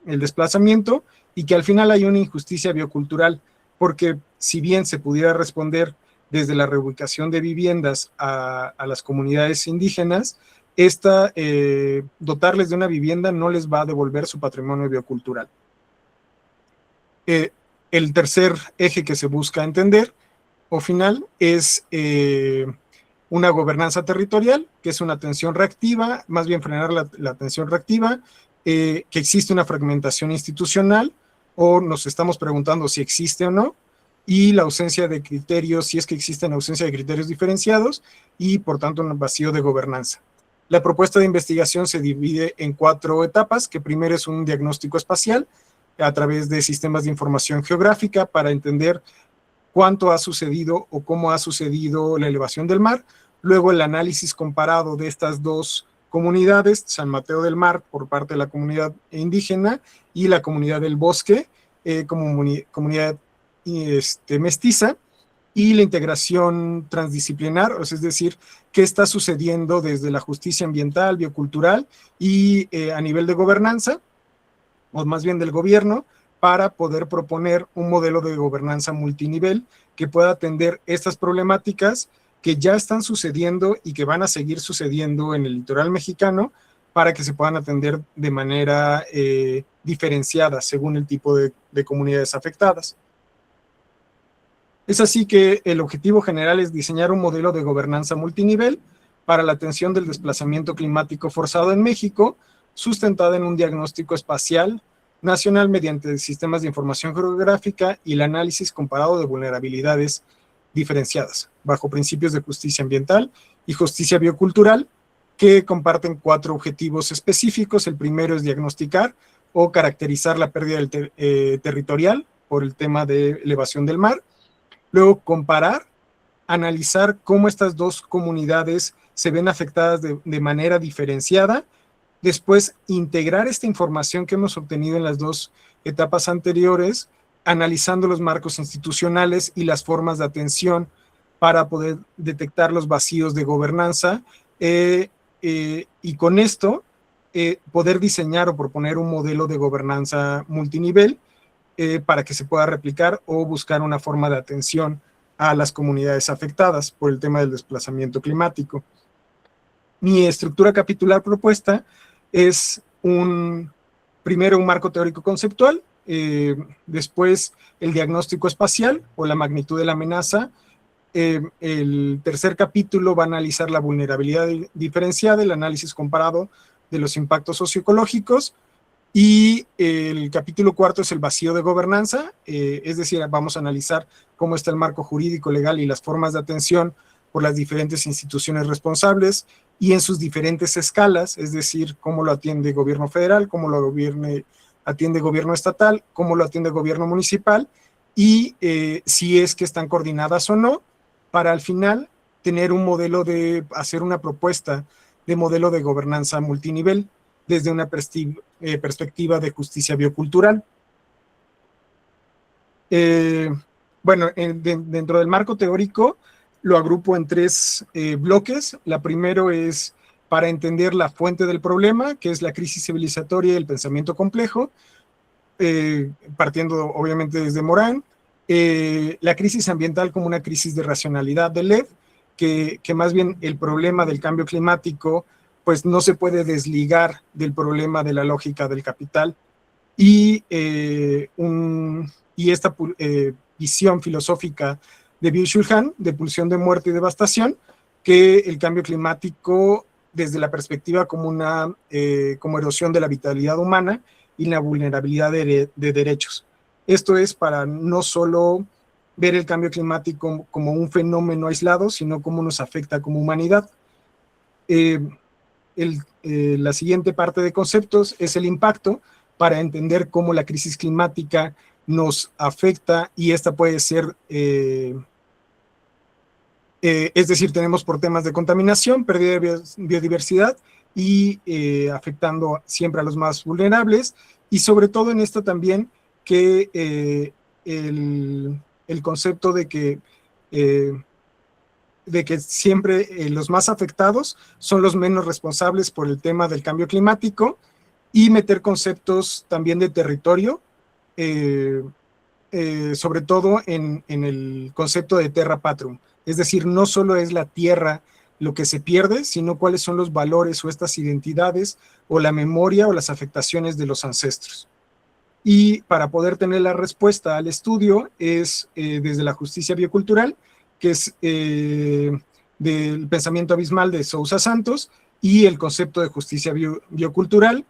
el desplazamiento, y que al final hay una injusticia biocultural, porque si bien se pudiera responder desde la reubicación de viviendas a las comunidades indígenas, dotarles de una vivienda no les va a devolver su patrimonio biocultural. El tercer eje que se busca entender o final es una gobernanza territorial, que es una atención reactiva, más bien frenar la atención reactiva, que existe una fragmentación institucional, o nos estamos preguntando si existe o no, y la ausencia de criterios, si es que existen ausencia de criterios diferenciados, y por tanto un vacío de gobernanza. La propuesta de investigación se divide en 4 etapas, que primero es un diagnóstico espacial a través de sistemas de información geográfica para entender cuánto ha sucedido o cómo ha sucedido la elevación del mar. Luego el análisis comparado de estas dos comunidades, San Mateo del Mar por parte de la comunidad indígena y la comunidad del Bosque como comunidad mestiza, y la integración transdisciplinar, es decir, qué está sucediendo desde la justicia ambiental, biocultural y a nivel de gobernanza, o más bien del gobierno, para poder proponer un modelo de gobernanza multinivel que pueda atender estas problemáticas que ya están sucediendo y que van a seguir sucediendo en el litoral mexicano, para que se puedan atender de manera diferenciada según el tipo de comunidades afectadas. Es así que el objetivo general es diseñar un modelo de gobernanza multinivel para la atención del desplazamiento climático forzado en México, sustentada en un diagnóstico espacial nacional mediante sistemas de información geográfica y el análisis comparado de vulnerabilidades diferenciadas, bajo principios de justicia ambiental y justicia biocultural, que comparten 4 objetivos específicos. El primero es diagnosticar o caracterizar la pérdida territorial por el tema de elevación del mar. Luego, comparar, analizar cómo estas dos comunidades se ven afectadas de manera diferenciada. Después, integrar esta información que hemos obtenido en las 2 etapas anteriores analizando los marcos institucionales y las formas de atención para poder detectar los vacíos de gobernanza y con esto poder diseñar o proponer un modelo de gobernanza multinivel para que se pueda replicar o buscar una forma de atención a las comunidades afectadas por el tema del desplazamiento climático. Mi estructura capitular propuesta es primero un marco teórico conceptual, después el diagnóstico espacial o la magnitud de la amenaza. El tercer capítulo va a analizar la vulnerabilidad diferenciada, el análisis comparado de los impactos socioecológicos, y el capítulo cuarto es el vacío de gobernanza, es decir, vamos a analizar cómo está el marco jurídico, legal y las formas de atención por las diferentes instituciones responsables y en sus diferentes escalas, es decir, cómo lo atiende gobierno federal, cómo lo atiende gobierno estatal, cómo lo atiende gobierno municipal y si es que están coordinadas o no, para al final tener un modelo hacer una propuesta de modelo de gobernanza multinivel desde una perspectiva de justicia biocultural. Bueno, dentro del marco teórico lo agrupo en 3 bloques. La primero es para entender la fuente del problema, que es la crisis civilizatoria y el pensamiento complejo, partiendo obviamente desde Morán. La crisis ambiental como una crisis de racionalidad de Lev, que más bien el problema del cambio climático pues no se puede desligar del problema de la lógica del capital y esta visión filosófica de Byung-Chul Han, de pulsión de muerte y devastación, que el cambio climático desde la perspectiva como erosión de la vitalidad humana y la vulnerabilidad de derechos. Esto es para no solo ver el cambio climático como un fenómeno aislado, sino cómo nos afecta como humanidad. La siguiente parte de conceptos es el impacto, para entender cómo la crisis climática nos afecta y esta puede ser, es decir, tenemos por temas de contaminación, pérdida de biodiversidad y afectando siempre a los más vulnerables, y sobre todo en esto también que el concepto de que siempre los más afectados son los menos responsables por el tema del cambio climático, y meter conceptos también de territorio, sobre todo en el concepto de terra patrum, es decir, no solo es la tierra lo que se pierde, sino cuáles son los valores o estas identidades o la memoria o las afectaciones de los ancestros. Y para poder tener la respuesta al estudio es desde la justicia biocultural, que es del pensamiento abismal de Sousa Santos, y el concepto de justicia biocultural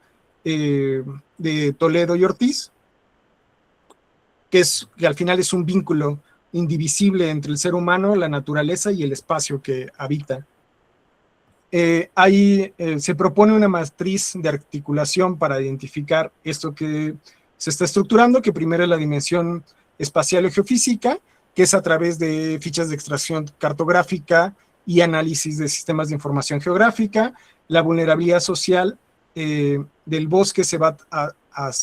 de Toledo y Ortiz, que al final es un vínculo indivisible entre el ser humano, la naturaleza y el espacio que habita. Ahí se propone una matriz de articulación para identificar esto que se está estructurando, que primero es la dimensión espacial y geofísica, que es a través de fichas de extracción cartográfica y análisis de sistemas de información geográfica. La vulnerabilidad social del bosque se va a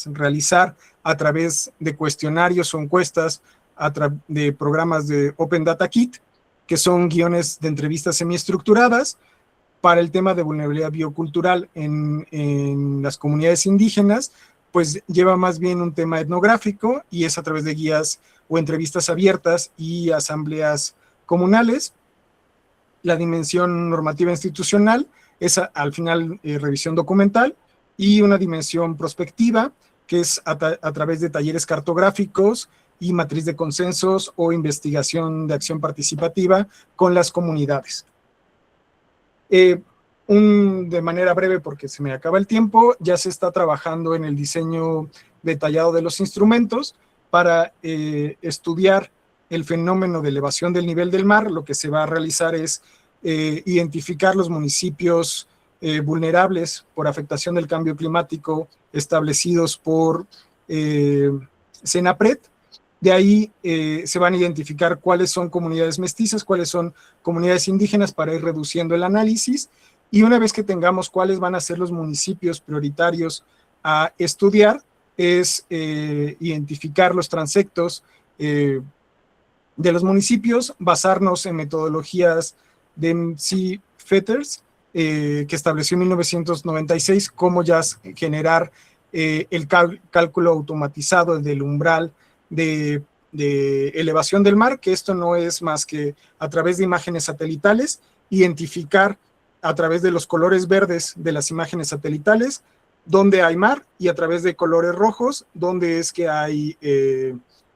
realizar a través de cuestionarios o encuestas, de programas de Open Data Kit, que son guiones de entrevistas semiestructuradas. Para el tema de vulnerabilidad biocultural en las comunidades indígenas, pues lleva más bien un tema etnográfico y es a través de guías o entrevistas abiertas y asambleas comunales. La dimensión normativa institucional es al final revisión documental, y una dimensión prospectiva, que es a través de talleres cartográficos y matriz de consensos o investigación de acción participativa con las comunidades. De manera breve, porque se me acaba el tiempo, ya se está trabajando en el diseño detallado de los instrumentos para estudiar el fenómeno de elevación del nivel del mar. Lo que se va a realizar es identificar los municipios vulnerables por afectación del cambio climático establecidos por CENAPRED. De ahí se van a identificar cuáles son comunidades mestizas, cuáles son comunidades indígenas, para ir reduciendo el análisis. Y una vez que tengamos cuáles van a ser los municipios prioritarios a estudiar, es identificar los transectos de los municipios, basarnos en metodologías de MC Fetters, que estableció en 1996 cómo ya generar el cálculo automatizado del umbral de elevación del mar, que esto no es más que a través de imágenes satelitales, identificar a través de los colores verdes de las imágenes satelitales dónde hay mar y a través de colores rojos dónde es que hay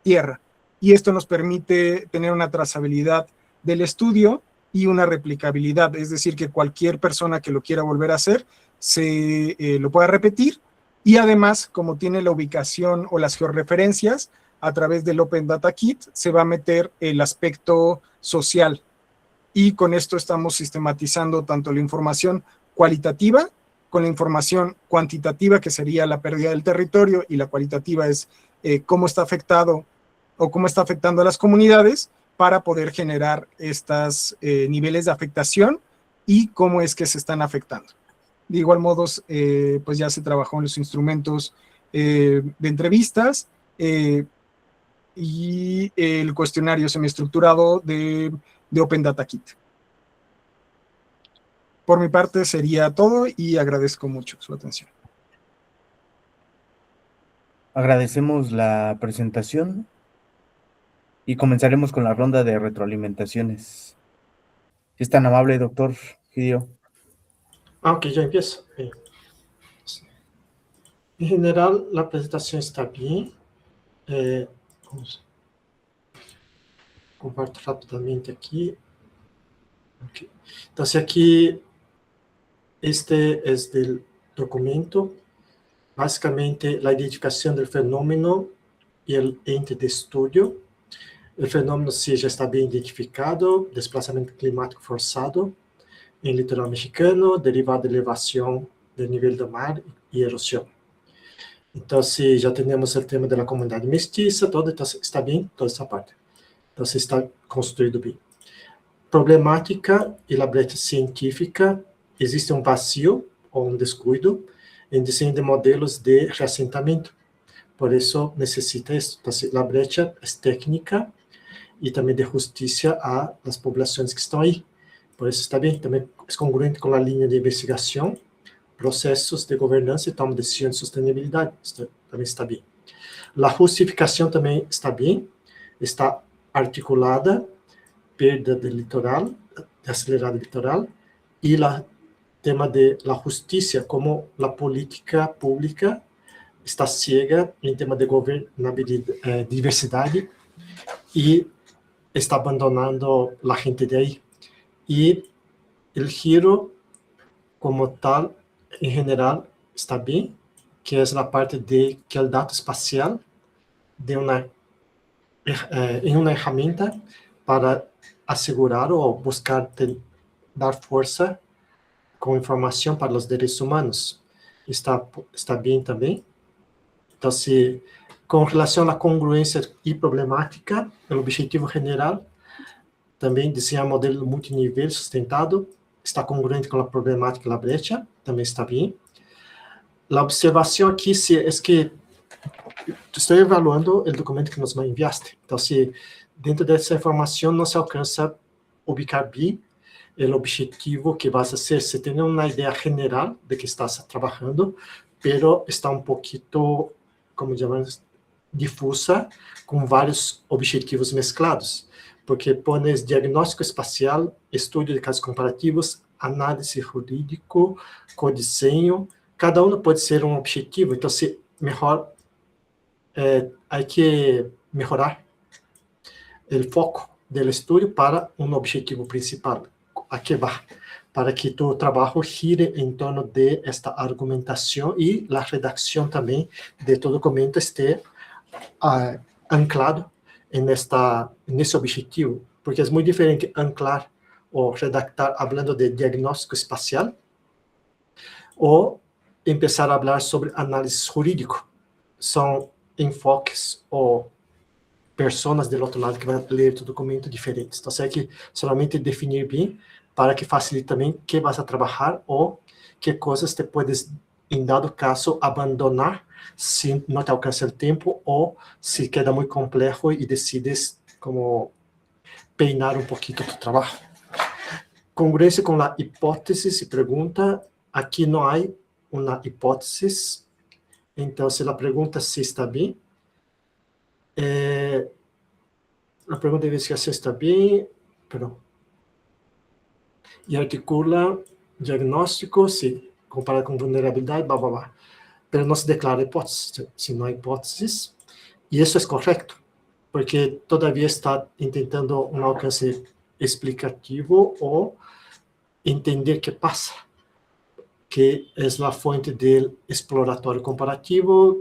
tierra. Y esto nos permite tener una trazabilidad del estudio y una replicabilidad, es decir, que cualquier persona que lo quiera volver a hacer lo pueda repetir, y además, como tiene la ubicación o las georreferencias, a través del Open Data Kit se va a meter el aspecto social, y con esto estamos sistematizando tanto la información cualitativa con la información cuantitativa, que sería la pérdida del territorio, y la cualitativa es cómo está afectado o cómo está afectando a las comunidades, para poder generar estos niveles de afectación y cómo es que se están afectando. De igual modo, pues ya se trabajó en los instrumentos de entrevistas y el cuestionario semiestructurado de Open Data Kit. Por mi parte sería todo y agradezco mucho su atención. Agradecemos la presentación y comenzaremos con la ronda de retroalimentaciones. Si es tan amable, doctor Gidio. Ok, ya empiezo. En general, la presentación está bien. Vamos. Comparto rápidamente aquí. Okay. Entonces, aquí, este es del documento. Básicamente, la identificación del fenómeno y el ente de estudio. El fenómeno sí ya está bien identificado: desplazamiento climático forzado en el litoral mexicano, derivado de elevación del nivel del mar y erosión. Entonces, ya tenemos el tema de la comunidad mestiza, todo, entonces está bien toda esa parte. Entonces, está construido bien. Problemática y la brecha científica. Existe un vacío o un descuido en diseño de modelos de reasentamiento. Por eso necesita esto. Entonces, la brecha es técnica y también de justicia a las poblaciones que están ahí. Por eso está bien, también es congruente con la línea de investigación, procesos de gobernanza y toma de decisión de sostenibilidad. Esto también está bien. La justificación también está bien, está articulada, pérdida del litoral, de acelerado litoral, y el tema de la justicia, como la política pública está ciega en tema de gobernabilidad, diversidad, y está abandonando la gente de ahí. Y el giro como tal, en general, está bien, que es la parte de que el dato espacial de en una herramienta para asegurar o buscar dar fuerza con información para los derechos humanos. Está bien también. Entonces, con relación a la congruencia y problemática, el objetivo general, también diseñar modelo multinivel sustentado, está congruente con la problemática de la brecha, también está bien. La observación aquí es que estoy evaluando el documento que nos enviaste. Entonces, dentro de esa información no se alcanza a ubicar bien el objetivo que vas a hacer. Se tiene una idea general de que estás trabajando, pero está un poquito, como llamamos, difusa, con varios objetivos mezclados, porque pones diagnóstico espacial, estudio de casos comparativos, análisis jurídico, codiseño. Cada uno puede ser un objetivo, entonces mejor hay que mejorar el foco del estudio para un objetivo principal. ¿A qué va? Para que tu trabajo gire en torno de esta argumentación y la redacción también de tu documento esté anclado en ese objetivo, porque es muy diferente anclar o redactar hablando de diagnóstico espacial o empezar a hablar sobre análisis jurídico. Son enfoques o personas del otro lado que van a leer tu documento diferentes. Entonces hay que solamente definir bien para que facilite también qué vas a trabajar o qué cosas te puedes, en dado caso, abandonar si no te alcanza el tiempo o si queda muy complejo y decides como peinar un poquito tu trabajo. Congruencia con la hipótesis y pregunta. Aquí no hay una hipótesis, entonces la pregunta sí está bien. La pregunta de investigación está bien, pero... Y articula diagnóstico, sí, comparado con vulnerabilidad, bla, bla, bla. Pero no se declara hipótesis, si no hay hipótesis. Y eso es correcto, porque todavía está intentando un alcance explicativo o entender qué pasa, que es la fuente del exploratorio comparativo,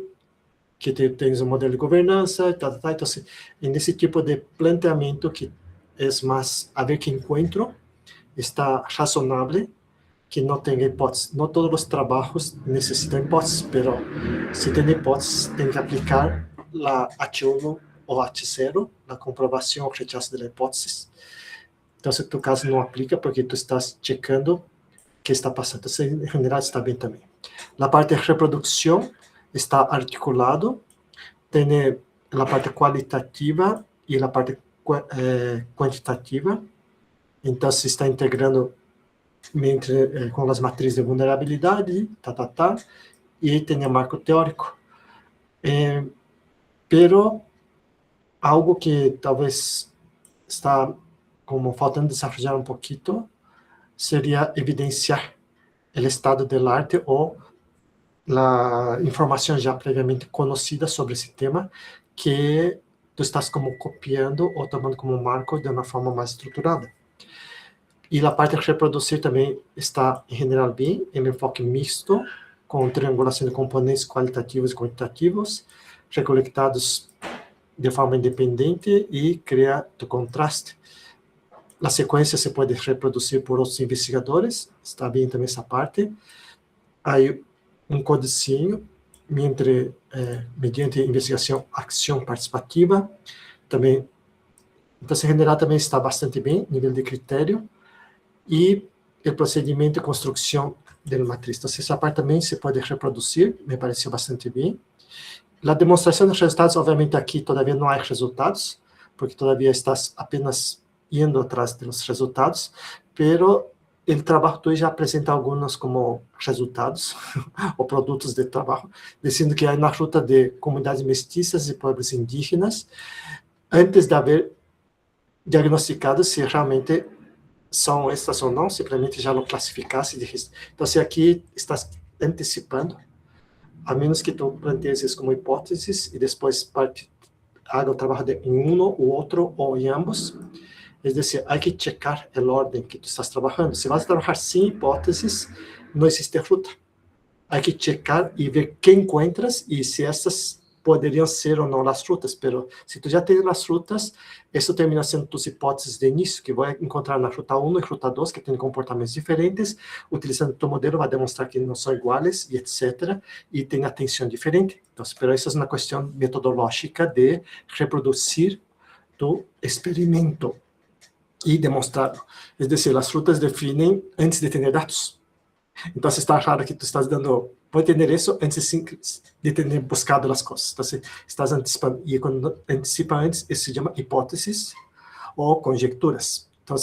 que tienes un modelo de gobernanza, entonces, en ese tipo de planteamiento que es más a ver qué encuentro, está razonable que no tenga hipótesis. No todos los trabajos necesitan hipótesis, pero si tiene hipótesis, tiene que aplicar la H1 o H0, la comprobación o rechazo de la hipótesis. Entonces, en tu caso no aplica porque tú estás checando qué está pasando. Entonces, en general está bien también. La parte de reproducción está articulado, tiene la parte cualitativa y la parte cuantitativa. Entonces, está integrando com as matrizes de vulnerabilidade, e tem o marco teórico. Pero algo que talvez está como faltando desarrollar um pouquinho seria evidenciar o estado do arte ou a informação já previamente conhecida sobre esse tema que tu estás como copiando ou tomando como marco de uma forma mais estruturada. E a parte de reproduzir também está, em general, bem, em enfoque misto, com triangulação de componentes qualitativos e quantitativos, recolectados de forma independente e cria o contraste. A sequência se pode reproduzir por outros investigadores, está bem também essa parte. Aí, um codicinho, mediante investigação, ação participativa, também, então, em general, também está bastante bem, nível de critério, e o procedimento de construção da matriz. Então, essa parte também se pode reproduzir, me pareceu bastante bem. A demonstração dos resultados, obviamente, aqui todavia não há resultados, porque todavia estás apenas indo atrás dos resultados, pero o trabalho tu já apresenta alguns como resultados, ou produtos de trabalho, dizendo que na ruta de comunidades mestiças e povos indígenas, antes de haver diagnosticado se realmente são estas ou não, simplesmente já lo classificasse. Então, se aqui estás antecipando, a menos que tu plantees isso como hipóteses e depois haga o trabalho em um, o outro ou em ambos, é decir, há que checar a ordem que tu estás trabalhando. Se vas a trabalhar sem hipóteses, não existe ruta. Há que checar e ver que encuentras e se essas poderiam ser ou não as rutas, pero se tu já tens as rutas, isso termina sendo tus hipóteses de início, que vai encontrar na ruta 1 e ruta 2, que têm comportamentos diferentes, utilizando tu modelo, vai demonstrar que não são iguais, e etc., e tem atenção diferente. Então, pero isso é uma questão metodológica de reproduzir tu experimento e demonstrá-lo. É decir, as rutas definem antes de ter dados. Então, se está claro que tu estás dando... Vou entender isso antes de ter buscado as coisas. Então, estás antecipando. E quando antecipa antes, isso se chama hipóteses ou conjecturas. Então,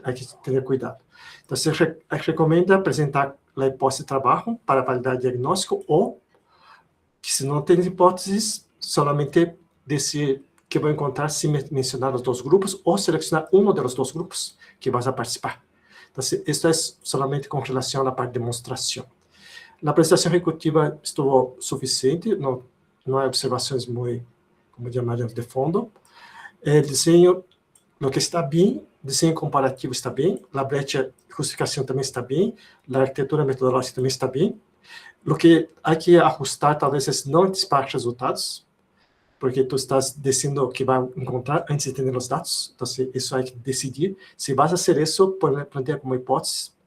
há que ter cuidado. Então, se recomenda apresentar a hipótese de trabalho para validar o diagnóstico ou, que se não tem hipóteses, solamente dizer que vou encontrar sem mencionar os dois grupos ou selecionar um dos dois grupos que vas a participar. Então, isso é solamente com relação à parte de demonstração. Na apresentação executiva estuvo suficiente, não há observações muito, como chamaríamos, de fundo. Desenho, o que está bem, desenho comparativo está bem, a brecha de justificação também está bem, a arquitetura metodológica também está bem. O que há que ajustar, talvez, é não antecipar resultados, porque tu estás dizendo que vai encontrar antes de ter os dados, então isso há que decidir. Se vas a fazer isso, plantear como hipótese,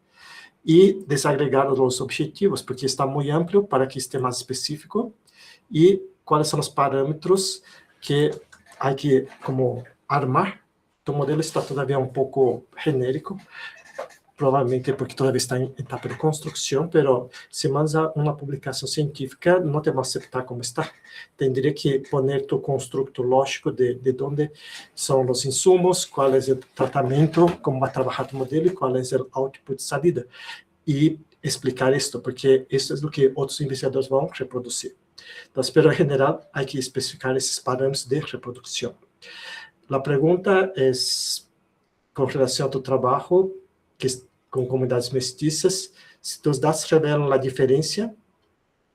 e desagregar os objetivos, porque está muito amplo para que esteja mais específico, e quais são os parâmetros que há que como armar. O modelo está todavia um pouco genérico, provavelmente porque todavía está em etapa de construção, pero se manda uma publicação científica, não te vai aceitar como está. Tendría que poner tu construto lógico de onde são os insumos, qual é o tratamento, como vai trabalhar tu modelo e qual é o output de salida. E explicar isto, porque isso é o que outros investigadores vão reproduzir. Então, pero em geral, há que especificar esses parâmetros de reprodução. A pergunta é, com relação ao teu trabalho, com comunidades mestiças, se os dados revelam a diferença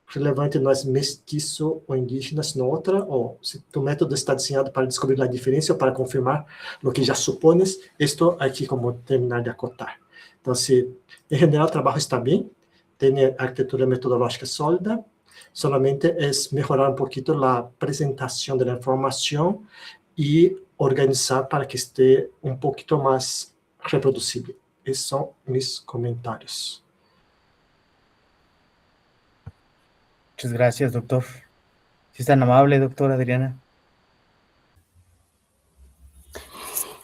relevante não é mestiço ou indígena, sino outra, ou se tu método está desenhado para descobrir a diferença ou para confirmar o que já supones, isto aqui como terminar de acotar. Então, se em geral o trabalho está bem, tem arquitetura metodológica sólida, solamente é melhorar um pouquinho a apresentação da informação e organizar para que esteja um pouquinho mais reproduzível. Esses são mis comentários. Muchas gracias, doctor. Si es tan amable, doctora Adriana.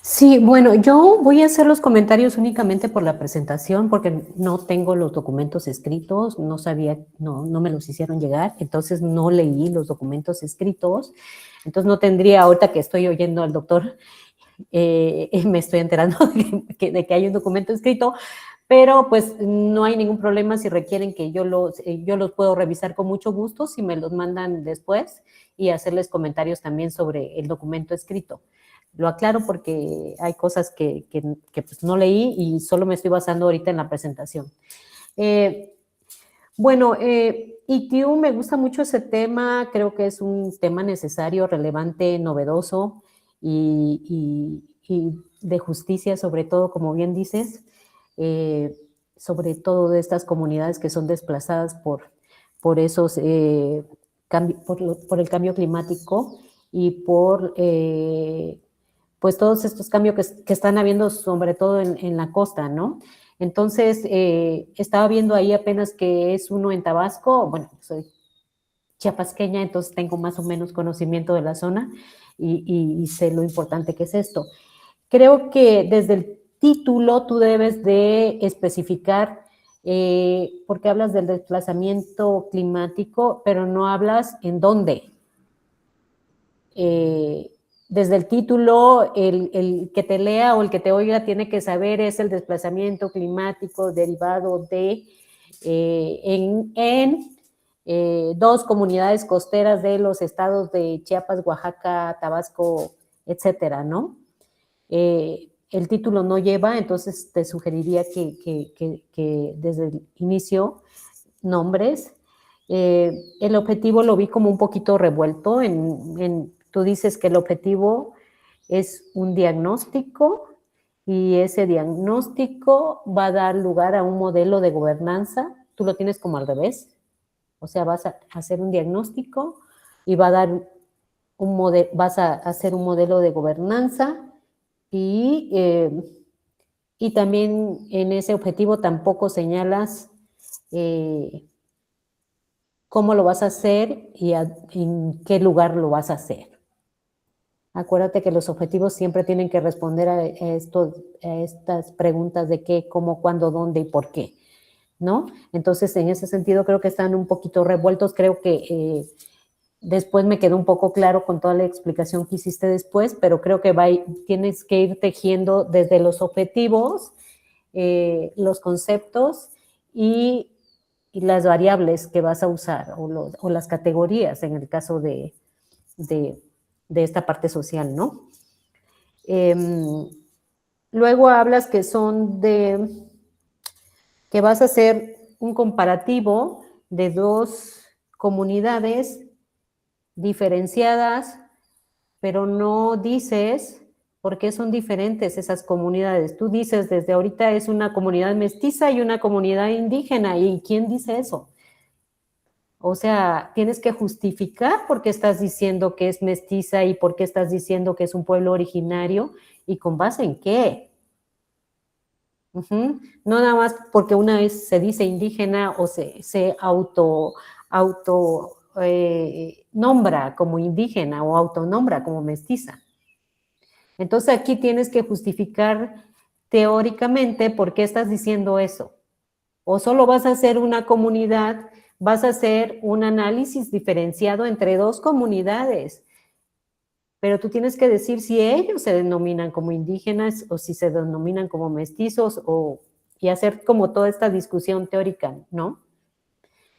Sí, bueno, yo voy a hacer los comentarios únicamente por la presentación porque no tengo los documentos escritos, no sabía, no me los hicieron llegar, entonces no leí los documentos escritos, entonces no tendría, ahorita que estoy oyendo al doctor, me estoy enterando de que hay un documento escrito, pero pues no hay ningún problema si requieren que yo los puedo revisar con mucho gusto, si me los mandan después y hacerles comentarios también sobre el documento escrito. Lo aclaro porque hay cosas que pues no leí y solo me estoy basando ahorita en la presentación. Bueno, ITU me gusta mucho ese tema, creo que es un tema necesario, relevante, novedoso y de justicia, sobre todo, como bien dices, sobre todo de estas comunidades que son desplazadas por esos por el cambio climático y por pues todos estos cambios que están habiendo, sobre todo en la costa, ¿no? Entonces, estaba viendo ahí apenas que es uno en Tabasco, bueno, soy chiapasqueña, entonces tengo más o menos conocimiento de la zona y sé lo importante que es esto. Creo que desde el título tú debes de especificar, porque hablas del desplazamiento climático, pero no hablas en dónde. Desde el título, el que te lea o el que te oiga tiene que saber es el desplazamiento climático derivado de dos comunidades costeras de los estados de Chiapas, Oaxaca, Tabasco, etcétera, ¿no? El título no lleva, entonces te sugeriría que desde el inicio nombres. El objetivo lo vi como un poquito revuelto. Tú dices que el objetivo es un diagnóstico y ese diagnóstico va a dar lugar a un modelo de gobernanza. Tú lo tienes como al revés. O sea, vas a hacer un diagnóstico y va a dar vas a hacer un modelo de gobernanza y también en ese objetivo tampoco señalas cómo lo vas a hacer y en qué lugar lo vas a hacer. Acuérdate que los objetivos siempre tienen que responder a estas preguntas de qué, cómo, cuándo, dónde y por qué, ¿no? Entonces, en ese sentido, creo que están un poquito revueltos. Creo que después me quedó un poco claro con toda la explicación que hiciste después, pero creo que tienes que ir tejiendo desde los objetivos, los conceptos y las variables que vas a usar o las categorías en el caso de esta parte social, ¿no? Luego hablas que que vas a hacer un comparativo de dos comunidades diferenciadas, pero no dices por qué son diferentes esas comunidades. Tú dices desde ahorita es una comunidad mestiza y una comunidad indígena. ¿Y quién dice eso? O sea, tienes que justificar por qué estás diciendo que es mestiza y por qué estás diciendo que es un pueblo originario y con base en qué. No nada más porque una vez se dice indígena o se nombra como indígena o autonombra como mestiza. Entonces aquí tienes que justificar teóricamente, ¿por qué estás diciendo eso? O solo vas a hacer una comunidad, vas a hacer un análisis diferenciado entre dos comunidades. Pero tú tienes que decir si ellos se denominan como indígenas o si se denominan como mestizos y hacer como toda esta discusión teórica, ¿no?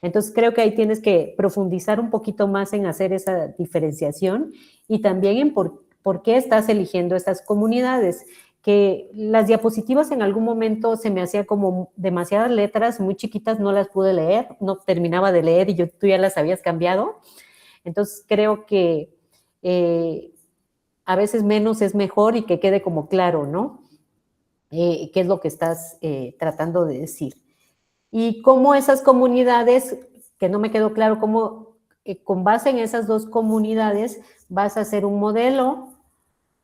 Entonces creo que ahí tienes que profundizar un poquito más en hacer esa diferenciación y también en por qué estás eligiendo estas comunidades. Que las diapositivas en algún momento se me hacía como demasiadas letras muy chiquitas, no las pude leer, no terminaba de leer y tú ya las habías cambiado. Entonces creo que a veces menos es mejor y que quede como claro, ¿no? ¿Qué es lo que estás tratando de decir? Y cómo esas comunidades, que no me quedó claro cómo con base en esas dos comunidades vas a hacer un modelo.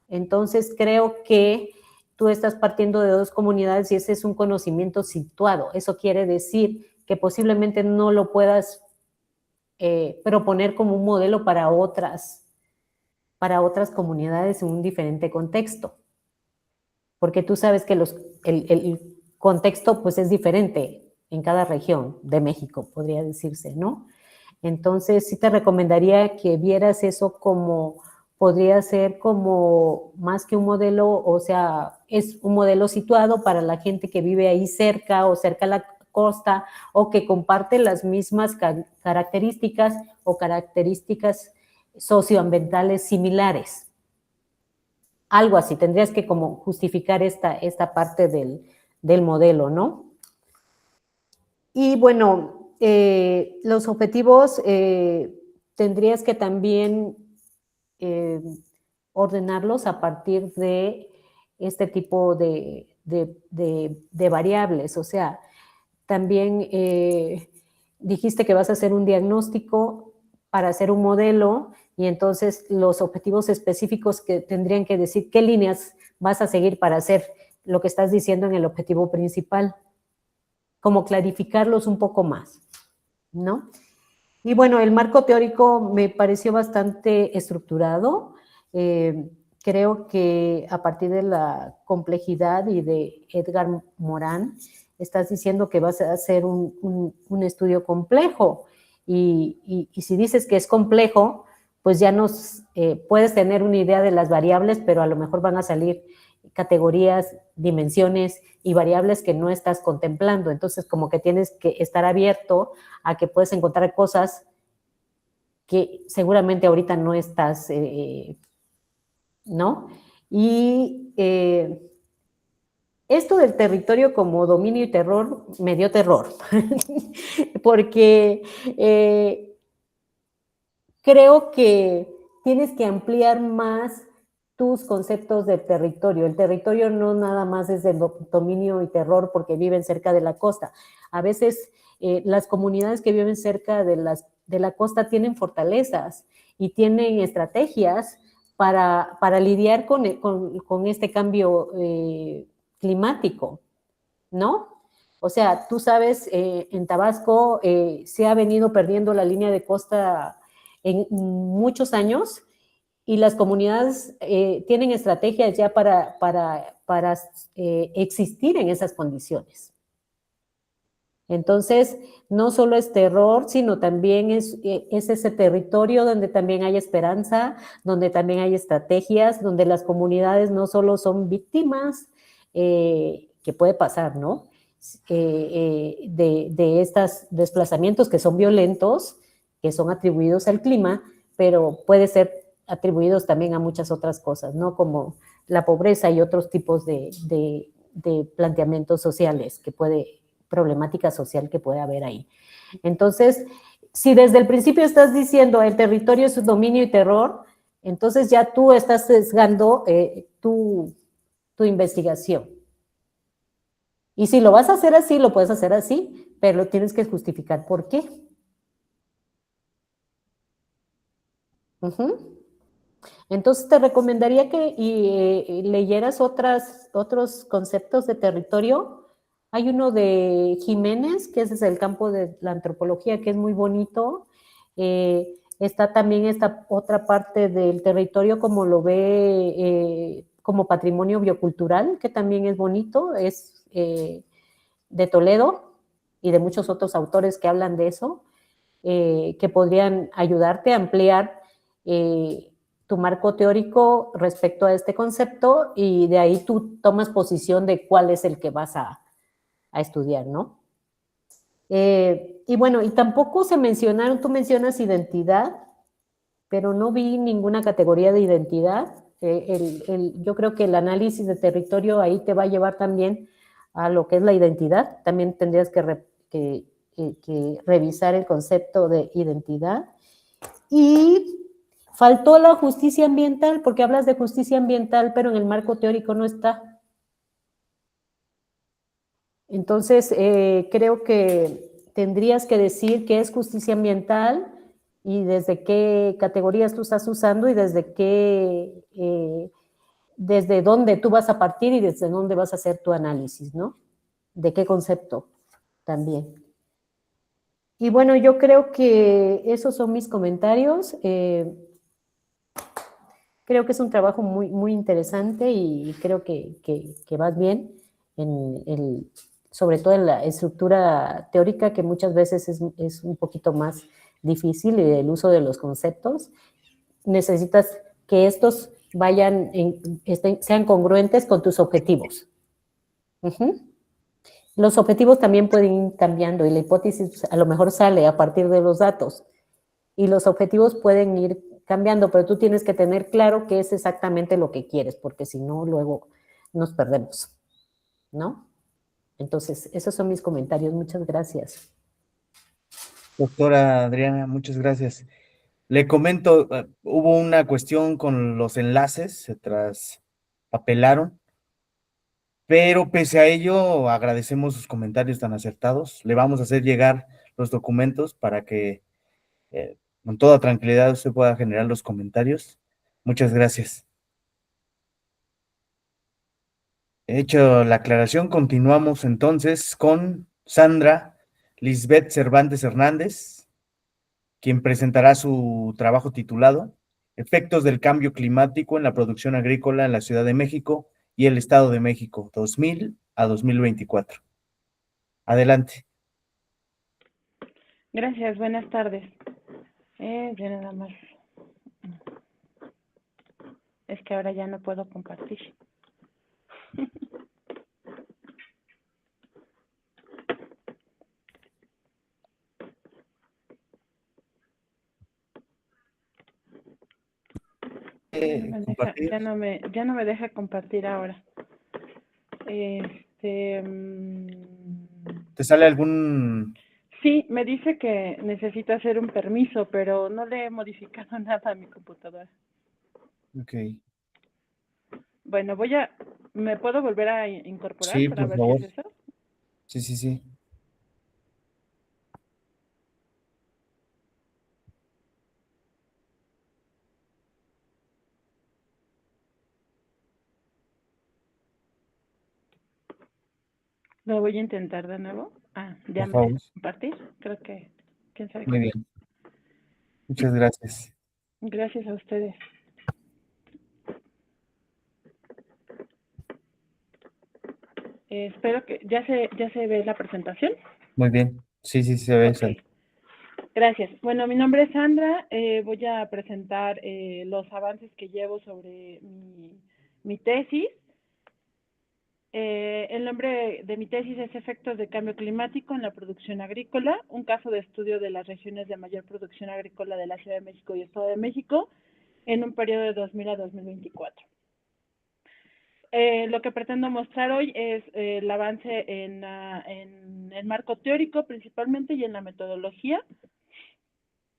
Entonces creo que tú estás partiendo de dos comunidades y ese es un conocimiento situado. Eso quiere decir que posiblemente no lo puedas proponer como un modelo para otras comunidades en un diferente contexto. Porque tú sabes que el contexto pues es diferente en cada región de México, podría decirse, ¿no? Entonces sí te recomendaría que vieras eso como, podría ser como más que un modelo, o sea, es un modelo situado para la gente que vive ahí cerca o cerca a la costa o que comparte las mismas características o características socioambientales similares. Algo así, tendrías que como justificar esta parte del modelo, ¿no? Y bueno, los objetivos tendrías que también ordenarlos a partir de este tipo de variables. O sea, también dijiste que vas a hacer un diagnóstico para hacer un modelo y entonces los objetivos específicos que tendrían que decir qué líneas vas a seguir para hacer lo que estás diciendo en el objetivo principal. Como clarificarlos un poco más, ¿no? Y bueno, el marco teórico me pareció bastante estructurado. Creo que a partir de la complejidad y de Edgar Morán, estás diciendo que vas a hacer un estudio complejo. Y si dices que es complejo, pues ya nos puedes tener una idea de las variables, pero a lo mejor van a salir categorías, dimensiones y variables que no estás contemplando. Entonces, como que tienes que estar abierto a que puedes encontrar cosas que seguramente ahorita no estás, ¿no? Y esto del territorio como dominio y terror me dio terror, porque creo que tienes que ampliar más tus conceptos de territorio. El territorio no nada más es de dominio y terror porque viven cerca de la costa. A veces las comunidades que viven cerca de la costa tienen fortalezas y tienen estrategias para lidiar con este cambio climático, ¿no? O sea, tú sabes, en Tabasco se ha venido perdiendo la línea de costa en muchos años y las comunidades tienen estrategias ya para existir en esas condiciones. Entonces, no solo es terror, sino también es ese territorio donde también hay esperanza, donde también hay estrategias, donde las comunidades no solo son víctimas, que puede pasar, ¿no? De estos desplazamientos que son violentos, que son atribuidos al clima, pero puede ser atribuidos también a muchas otras cosas, ¿no? Como la pobreza y otros tipos de planteamientos sociales problemática social que puede haber ahí. Entonces, si desde el principio estás diciendo el territorio es dominio y terror, entonces ya tú estás sesgando tu investigación. Y si lo vas a hacer así, lo puedes hacer así, pero lo tienes que justificar por qué. Entonces te recomendaría que leyeras otros conceptos de territorio. Hay uno de Jiménez, que es desde el campo de la antropología, que es muy bonito. Está también esta otra parte del territorio, como lo ve como patrimonio biocultural, que también es bonito, es de Toledo y de muchos otros autores que hablan de eso, que podrían ayudarte a ampliar tu marco teórico respecto a este concepto, y de ahí tú tomas posición de cuál es el que vas a estudiar, ¿no? Y bueno, y tampoco se mencionaron, tú mencionas identidad, pero no vi ninguna categoría de identidad. Yo creo que el análisis de territorio ahí te va a llevar también a lo que es la identidad. También tendrías que revisar el concepto de identidad. Y faltó la justicia ambiental, porque hablas de justicia ambiental, pero en el marco teórico no está. Entonces, creo que tendrías que decir qué es justicia ambiental y desde qué categorías tú estás usando y desde dónde tú vas a partir y desde dónde vas a hacer tu análisis, ¿no? De qué concepto también. Y bueno, yo creo que esos son mis comentarios. Creo que es un trabajo muy, muy interesante y creo que vas bien sobre todo en la estructura teórica, que muchas veces es un poquito más difícil, y el uso de los conceptos. Necesitas que estos sean congruentes con tus objetivos. Los objetivos también pueden ir cambiando y la hipótesis a lo mejor sale a partir de los datos y los objetivos pueden ir cambiando, pero tú tienes que tener claro qué es exactamente lo que quieres, porque si no, luego nos perdemos, ¿no? Entonces, esos son mis comentarios. Muchas gracias. Doctora Adriana, muchas gracias. Le comento, hubo una cuestión con los enlaces, se traspapelaron, pero pese a ello agradecemos sus comentarios tan acertados. Le vamos a hacer llegar los documentos para que con toda tranquilidad usted pueda generar los comentarios. Muchas gracias. Hecho la aclaración, continuamos entonces con Sandra Lisbeth Cervantes Hernández, quien presentará su trabajo titulado Efectos del cambio climático en la producción agrícola en la Ciudad de México y el Estado de México, 2000 a 2024. Adelante. Gracias, buenas tardes. Ya nada más. Es que ahora ya no puedo compartir. Compartir. Ya no me deja compartir ahora. ¿Te sale algún...? Sí, me dice que necesito hacer un permiso, pero no le he modificado nada a mi computadora. Ok. Bueno, ¿me puedo volver a incorporar Sí, para por ver favor. si es eso? Sí. Lo voy a intentar de nuevo. Ya Por me favor. deja compartir. Creo que, quién sabe Muy qué. bien. Muchas gracias. Gracias a ustedes. Espero que ya se ve la presentación. Muy bien. Sí, se ve. Ok. Gracias. Bueno, mi nombre es Sandra. Voy a presentar los avances que llevo sobre mi tesis. El nombre de mi tesis es Efectos de cambio climático en la producción agrícola, un caso de estudio de las regiones de mayor producción agrícola de la Ciudad de México y Estado de México en un periodo de 2000 a 2024. Lo que pretendo mostrar hoy es el avance en el marco teórico principalmente y en la metodología.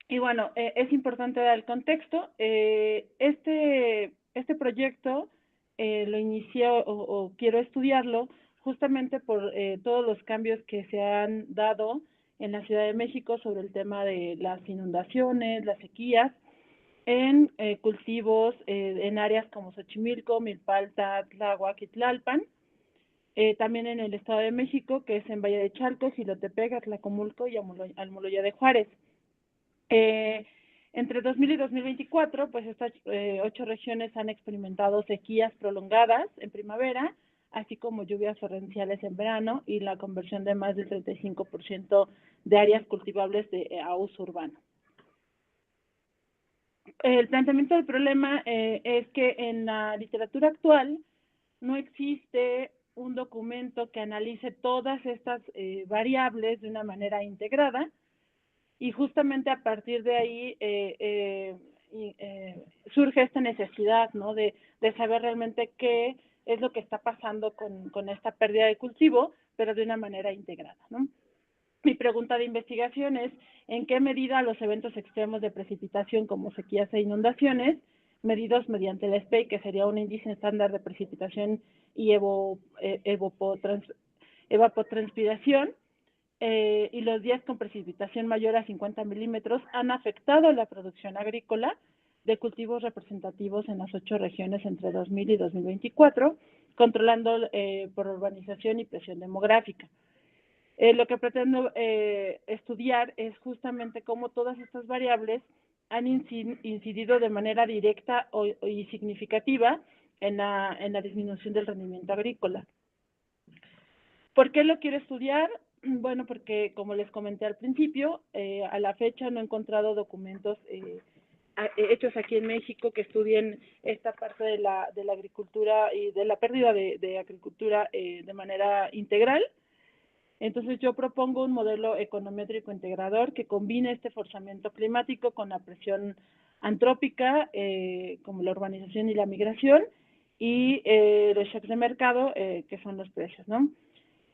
Y bueno, es importante dar el contexto. Este proyecto lo inicié o quiero estudiarlo justamente por todos los cambios que se han dado en la Ciudad de México sobre el tema de las inundaciones, las sequías, en cultivos en áreas como Xochimilco, Milpalta, Tláhuac y Tlalpan. También en el Estado de México, que es en Valle de Chalco, Xilotepec, Atlacomulco y Almoloya de Juárez. Entre 2000 y 2024, pues estas 8 regiones han experimentado sequías prolongadas en primavera, así como lluvias torrenciales en verano y la conversión de más del 35% de áreas cultivables a uso urbano. El planteamiento del problema es que en la literatura actual no existe un documento que analice todas estas variables de una manera integrada, y justamente a partir de ahí surge esta necesidad, ¿no?, de saber realmente qué es lo que está pasando con esta pérdida de cultivo, pero de una manera integrada, ¿no? Mi pregunta de investigación es, ¿en qué medida los eventos extremos de precipitación como sequías e inundaciones, medidos mediante el SPEI, que sería un índice estándar de precipitación y evapotranspiración, y los días con precipitación mayor a 50 milímetros han afectado la producción agrícola de cultivos representativos en las 8 regiones entre 2000 y 2024, controlando por urbanización y presión demográfica? Lo que pretendo estudiar es justamente cómo todas estas variables han incidido de manera directa y significativa en la disminución del rendimiento agrícola. ¿Por qué lo quiero estudiar? Bueno, porque como les comenté al principio, a la fecha no he encontrado documentos hechos aquí en México que estudien esta parte de la agricultura y de la pérdida de agricultura de manera integral. Entonces yo propongo un modelo econométrico integrador que combine este forzamiento climático con la presión antrópica, como la urbanización y la migración, y los shocks de mercado, que son los precios, ¿no?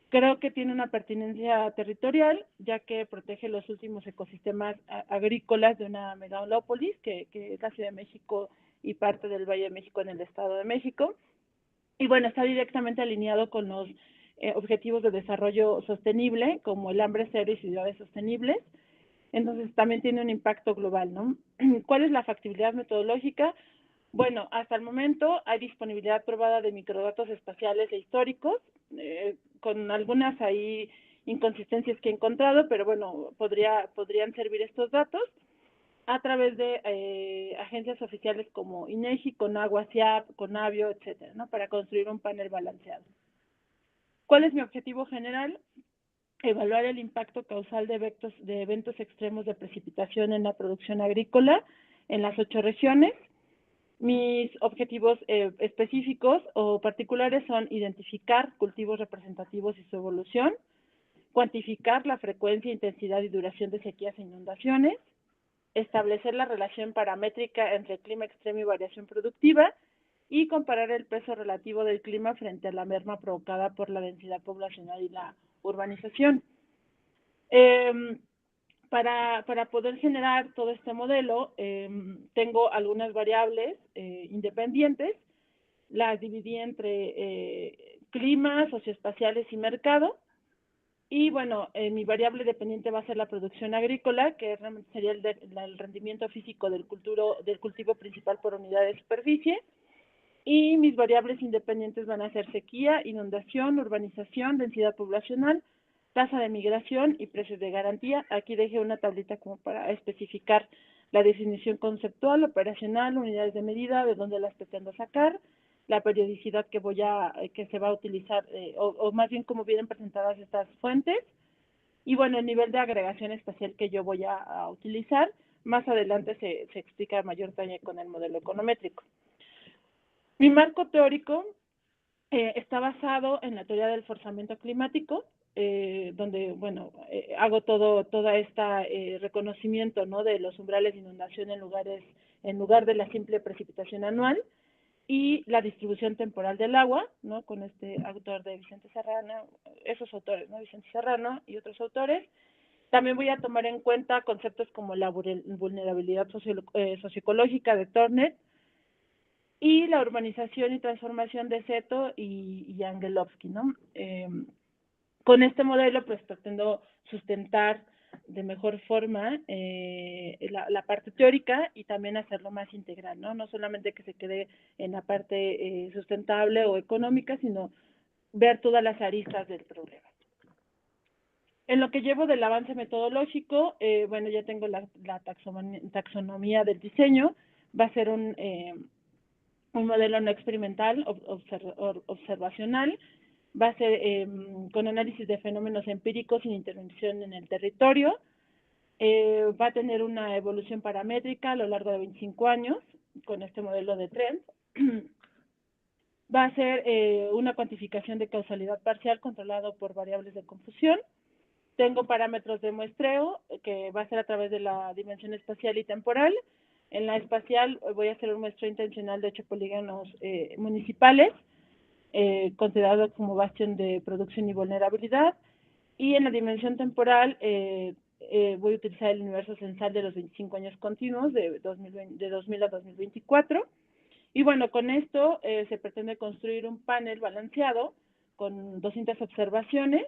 Creo que tiene una pertinencia territorial, ya que protege los últimos ecosistemas agrícolas de una megalópolis, que es la Ciudad de México y parte del Valle de México en el Estado de México. Y bueno, está directamente alineado con los objetivos de desarrollo sostenible, como el hambre cero y ciudades sostenibles. Entonces también tiene un impacto global, ¿no? ¿Cuál es la factibilidad metodológica? Bueno, hasta el momento hay disponibilidad probada de microdatos espaciales e históricos, con algunas ahí inconsistencias que he encontrado, pero bueno, podrían servir estos datos a través de agencias oficiales como INEGI, Conagua, CIAP, Conavio, etcétera, ¿no?, para construir un panel balanceado. ¿Cuál es mi objetivo general? Evaluar el impacto causal de eventos extremos de precipitación en la producción agrícola en las 8 regiones. Mis objetivos específicos o particulares son identificar cultivos representativos y su evolución, cuantificar la frecuencia, intensidad y duración de sequías e inundaciones, establecer la relación paramétrica entre clima extremo y variación productiva, y comparar el peso relativo del clima frente a la merma provocada por la densidad poblacional y la urbanización. Para poder generar todo este modelo, tengo algunas variables independientes, las dividí entre clima, socioespaciales y mercado, y bueno, mi variable dependiente va a ser la producción agrícola, que realmente sería el rendimiento físico del cultivo principal por unidad de superficie, y mis variables independientes van a ser sequía, inundación, urbanización, densidad poblacional, tasa de migración y precios de garantía. Aquí dejé una tablita como para especificar la definición conceptual, operacional, unidades de medida, de dónde las pretendo sacar, la periodicidad que se va a utilizar, o más bien cómo vienen presentadas estas fuentes, y bueno, el nivel de agregación espacial que yo voy a utilizar. Más adelante se explica a mayor detalle con el modelo econométrico. Mi marco teórico está basado en la teoría del forzamiento climático, donde, bueno, hago toda esta reconocimiento, ¿no?, de los umbrales de inundación en lugar de la simple precipitación anual, y la distribución temporal del agua, ¿no?, con este autor de Vicente Serrano, esos autores, ¿no?, Vicente Serrano y otros autores. También voy a tomar en cuenta conceptos como la vulnerabilidad socioecológica de Tornet, y la urbanización y transformación de Seto y Angelovsky, ¿no? Con este modelo, pues pretendo sustentar de mejor forma la parte teórica y también hacerlo más integral, ¿no? No solamente que se quede en la parte sustentable o económica, sino ver todas las aristas del problema. En lo que llevo del avance metodológico, bueno, ya tengo la taxonomía del diseño. Va a ser un modelo no experimental, observacional. Va a ser con análisis de fenómenos empíricos sin intervención en el territorio. Va a tener una evolución paramétrica a lo largo de 25 años con este modelo de trend. Va a ser una cuantificación de causalidad parcial controlado por variables de confusión. Tengo parámetros de muestreo que va a ser a través de la dimensión espacial y temporal. En la espacial voy a hacer un muestreo intencional de 8 polígonos municipales, considerados como bastión de producción y vulnerabilidad. Y en la dimensión temporal voy a utilizar el universo censal de los 25 años continuos, de 2000 a 2024. Y bueno, con esto se pretende construir un panel balanceado con 200 observaciones,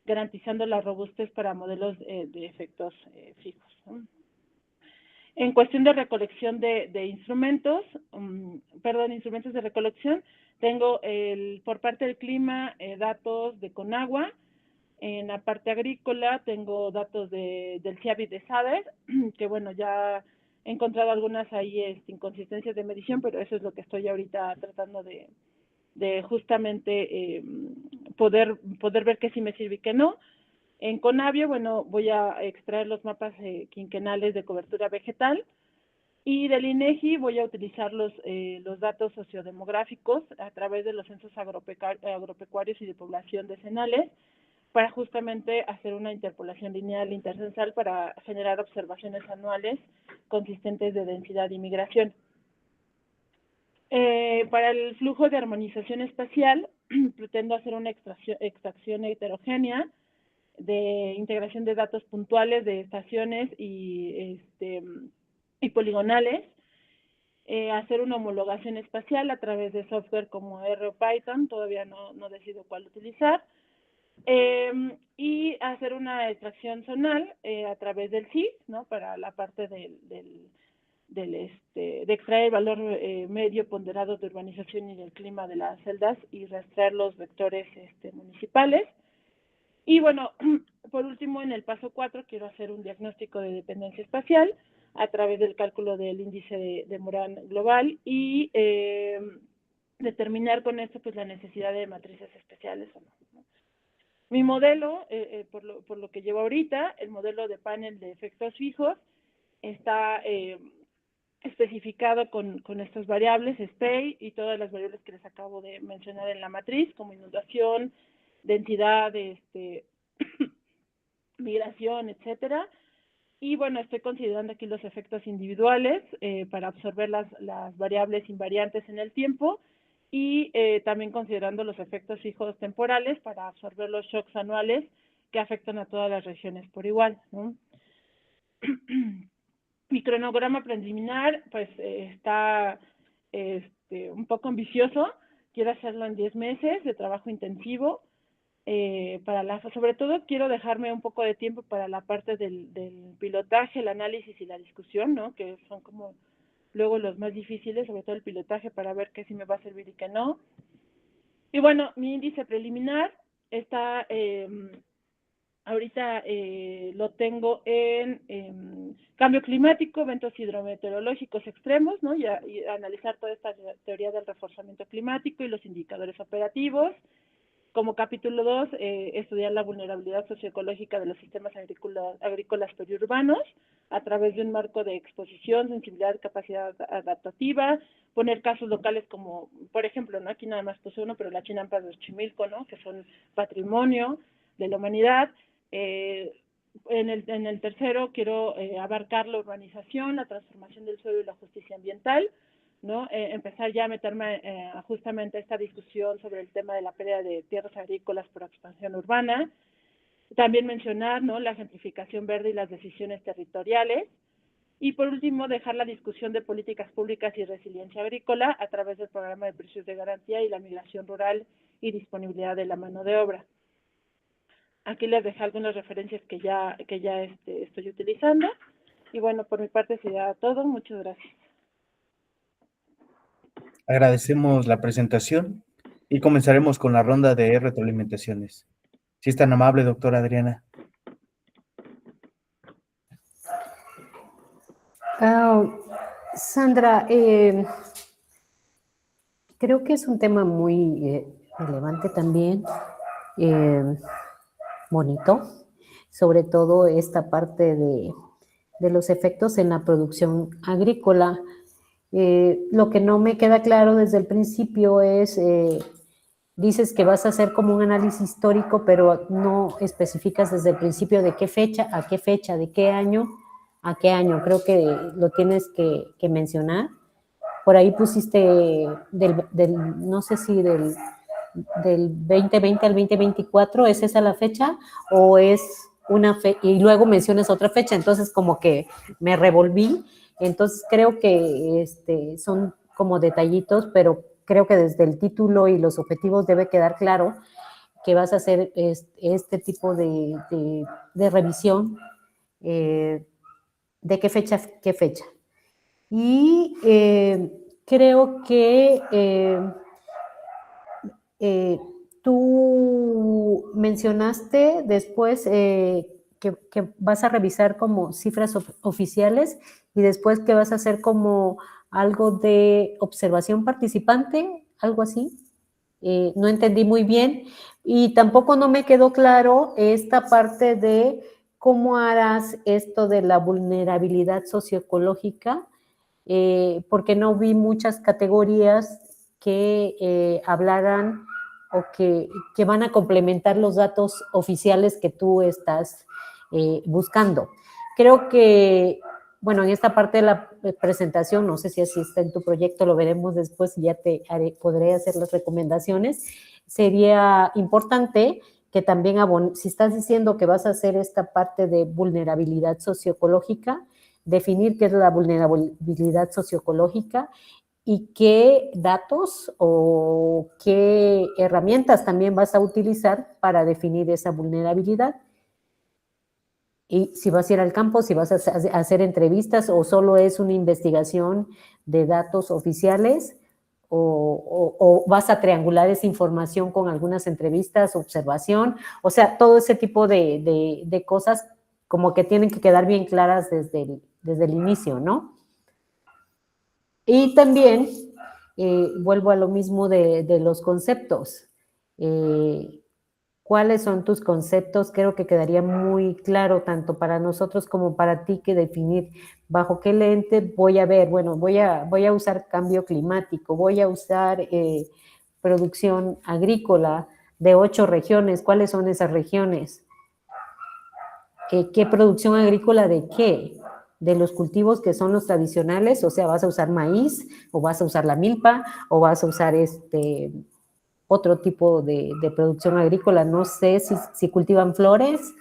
garantizando la robustez para modelos de efectos fijos, ¿no? En cuestión de recolección de instrumentos, instrumentos de recolección, tengo por parte del clima datos de Conagua. En la parte agrícola tengo datos del CIABI de SADER, que bueno, ya he encontrado algunas ahí inconsistencias de medición, pero eso es lo que estoy ahorita tratando de justamente poder ver que sí me sirve y que no. En Conavio, bueno, voy a extraer los mapas quinquenales de cobertura vegetal, y del INEGI voy a utilizar los datos sociodemográficos a través de los censos agropecuarios y de población decenales para justamente hacer una interpolación lineal intercensal para generar observaciones anuales consistentes de densidad y migración. Para el flujo de armonización espacial, pretendo hacer una extracción heterogénea de integración de datos puntuales de estaciones y poligonales, hacer una homologación espacial a través de software como R o Python, todavía no decido cuál utilizar, y hacer una extracción zonal a través del SIS, ¿no? Para la parte de extraer el valor medio ponderado de urbanización y del clima de las celdas y rastrear los vectores municipales. Y bueno, por último, en el paso 4 quiero hacer un diagnóstico de dependencia espacial a través del cálculo del índice de Moran global y determinar con esto pues la necesidad de matrices especiales o no. Mi modelo, por lo que llevo ahorita, el modelo de panel de efectos fijos está especificado con estas variables, SPEI, y todas las variables que les acabo de mencionar en la matriz, como inundación, densidad, migración, etcétera. Y bueno, estoy considerando aquí los efectos individuales para absorber las variables invariantes en el tiempo y también considerando los efectos fijos temporales para absorber los shocks anuales que afectan a todas las regiones por igual, ¿no? Mi cronograma preliminar pues está un poco ambicioso. Quiero hacerlo en 10 meses de trabajo intensivo. Sobre todo quiero dejarme un poco de tiempo para la parte del pilotaje, el análisis y la discusión, ¿no? Que son como luego los más difíciles, sobre todo el pilotaje para ver qué sí me va a servir y qué no. Y bueno, mi índice preliminar está ahorita lo tengo en cambio climático, eventos hidrometeorológicos extremos, ¿no? Y analizar toda esta teoría del reforzamiento climático y los indicadores operativos. Como capítulo 2, estudiar la vulnerabilidad socioecológica de los sistemas agrícolas periurbanos a través de un marco de exposición, sensibilidad, capacidad adaptativa, poner casos locales como, por ejemplo, ¿no? Aquí nada más puse uno, pero la Chinampa de Xochimilco, ¿no? Que son patrimonio de la humanidad. En el tercero quiero abarcar la urbanización, la transformación del suelo y la justicia ambiental, ¿no? Empezar ya a meterme justamente a esta discusión sobre el tema de la pérdida de tierras agrícolas por expansión urbana. También mencionar, ¿no? La gentrificación verde y las decisiones territoriales. Y por último, dejar la discusión de políticas públicas y resiliencia agrícola a través del programa de precios de garantía y la migración rural y disponibilidad de la mano de obra. Aquí les dejé algunas referencias que ya estoy utilizando. Y bueno, por mi parte sería todo. Muchas gracias. Agradecemos la presentación y comenzaremos con la ronda de retroalimentaciones. Si es tan amable, doctora Adriana. Sandra, creo que es un tema muy relevante también, bonito, sobre todo esta parte de los efectos en la producción agrícola. Lo que no me queda claro desde el principio es, dices que vas a hacer como un análisis histórico, pero no especificas desde el principio de qué fecha a qué fecha, de qué año a qué año. Creo que lo tienes que mencionar. Por ahí pusiste no sé si del 2020 al 2024, ¿es esa la fecha? ¿O es una fecha? Y luego mencionas otra fecha, entonces como que me revolví. Entonces creo que son como detallitos, pero creo que desde el título y los objetivos debe quedar claro que vas a hacer este tipo de revisión, de qué fecha a qué fecha. Y creo que tú mencionaste después que vas a revisar como cifras oficiales y después que vas a hacer como algo de observación participante, algo así. No entendí muy bien y tampoco no me quedó claro esta parte de cómo harás esto de la vulnerabilidad socioecológica, porque no vi muchas categorías que hablaran o que van a complementar los datos oficiales que tú estás buscando. Creo que, bueno, en esta parte de la presentación, no sé si así está en tu proyecto, lo veremos después y ya podré hacer las recomendaciones. Sería importante que también, si estás diciendo que vas a hacer esta parte de vulnerabilidad socioecológica, definir qué es la vulnerabilidad socioecológica y qué datos o qué herramientas también vas a utilizar para definir esa vulnerabilidad. Y si vas a ir al campo, si vas a hacer entrevistas o solo es una investigación de datos oficiales o vas a triangular esa información con algunas entrevistas, observación, o sea, todo ese tipo de cosas como que tienen que quedar bien claras desde el inicio, ¿no? Y también vuelvo a lo mismo de los conceptos. ¿Cuáles son tus conceptos? Creo que quedaría muy claro tanto para nosotros como para ti que definir bajo qué lente voy a ver. Bueno, voy a usar cambio climático, voy a usar producción agrícola de 8 regiones. ¿Cuáles son esas regiones? ¿Qué producción agrícola de qué? De los cultivos que son los tradicionales, o sea, vas a usar maíz, o vas a usar la milpa, o vas a usar otro tipo de producción agrícola, no sé si cultivan flores,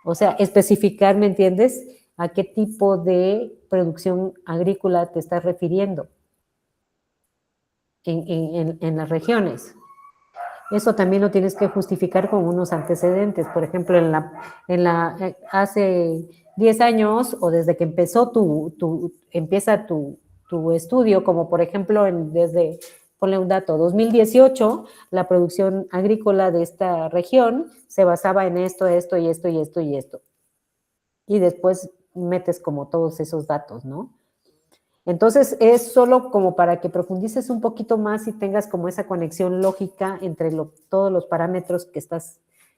o sea, especificar, ¿me entiendes? ¿A qué tipo de producción agrícola te estás refiriendo en las regiones? Eso también lo tienes que justificar con unos antecedentes. Por ejemplo, hace 10 años o desde que empezó empieza tu estudio, como por ejemplo ponle un dato, 2018, la producción agrícola de esta región se basaba en esto, esto y esto y esto y esto. Y después metes como todos esos datos, ¿no? Entonces, es solo como para que profundices un poquito más y tengas como esa conexión lógica entre todos los parámetros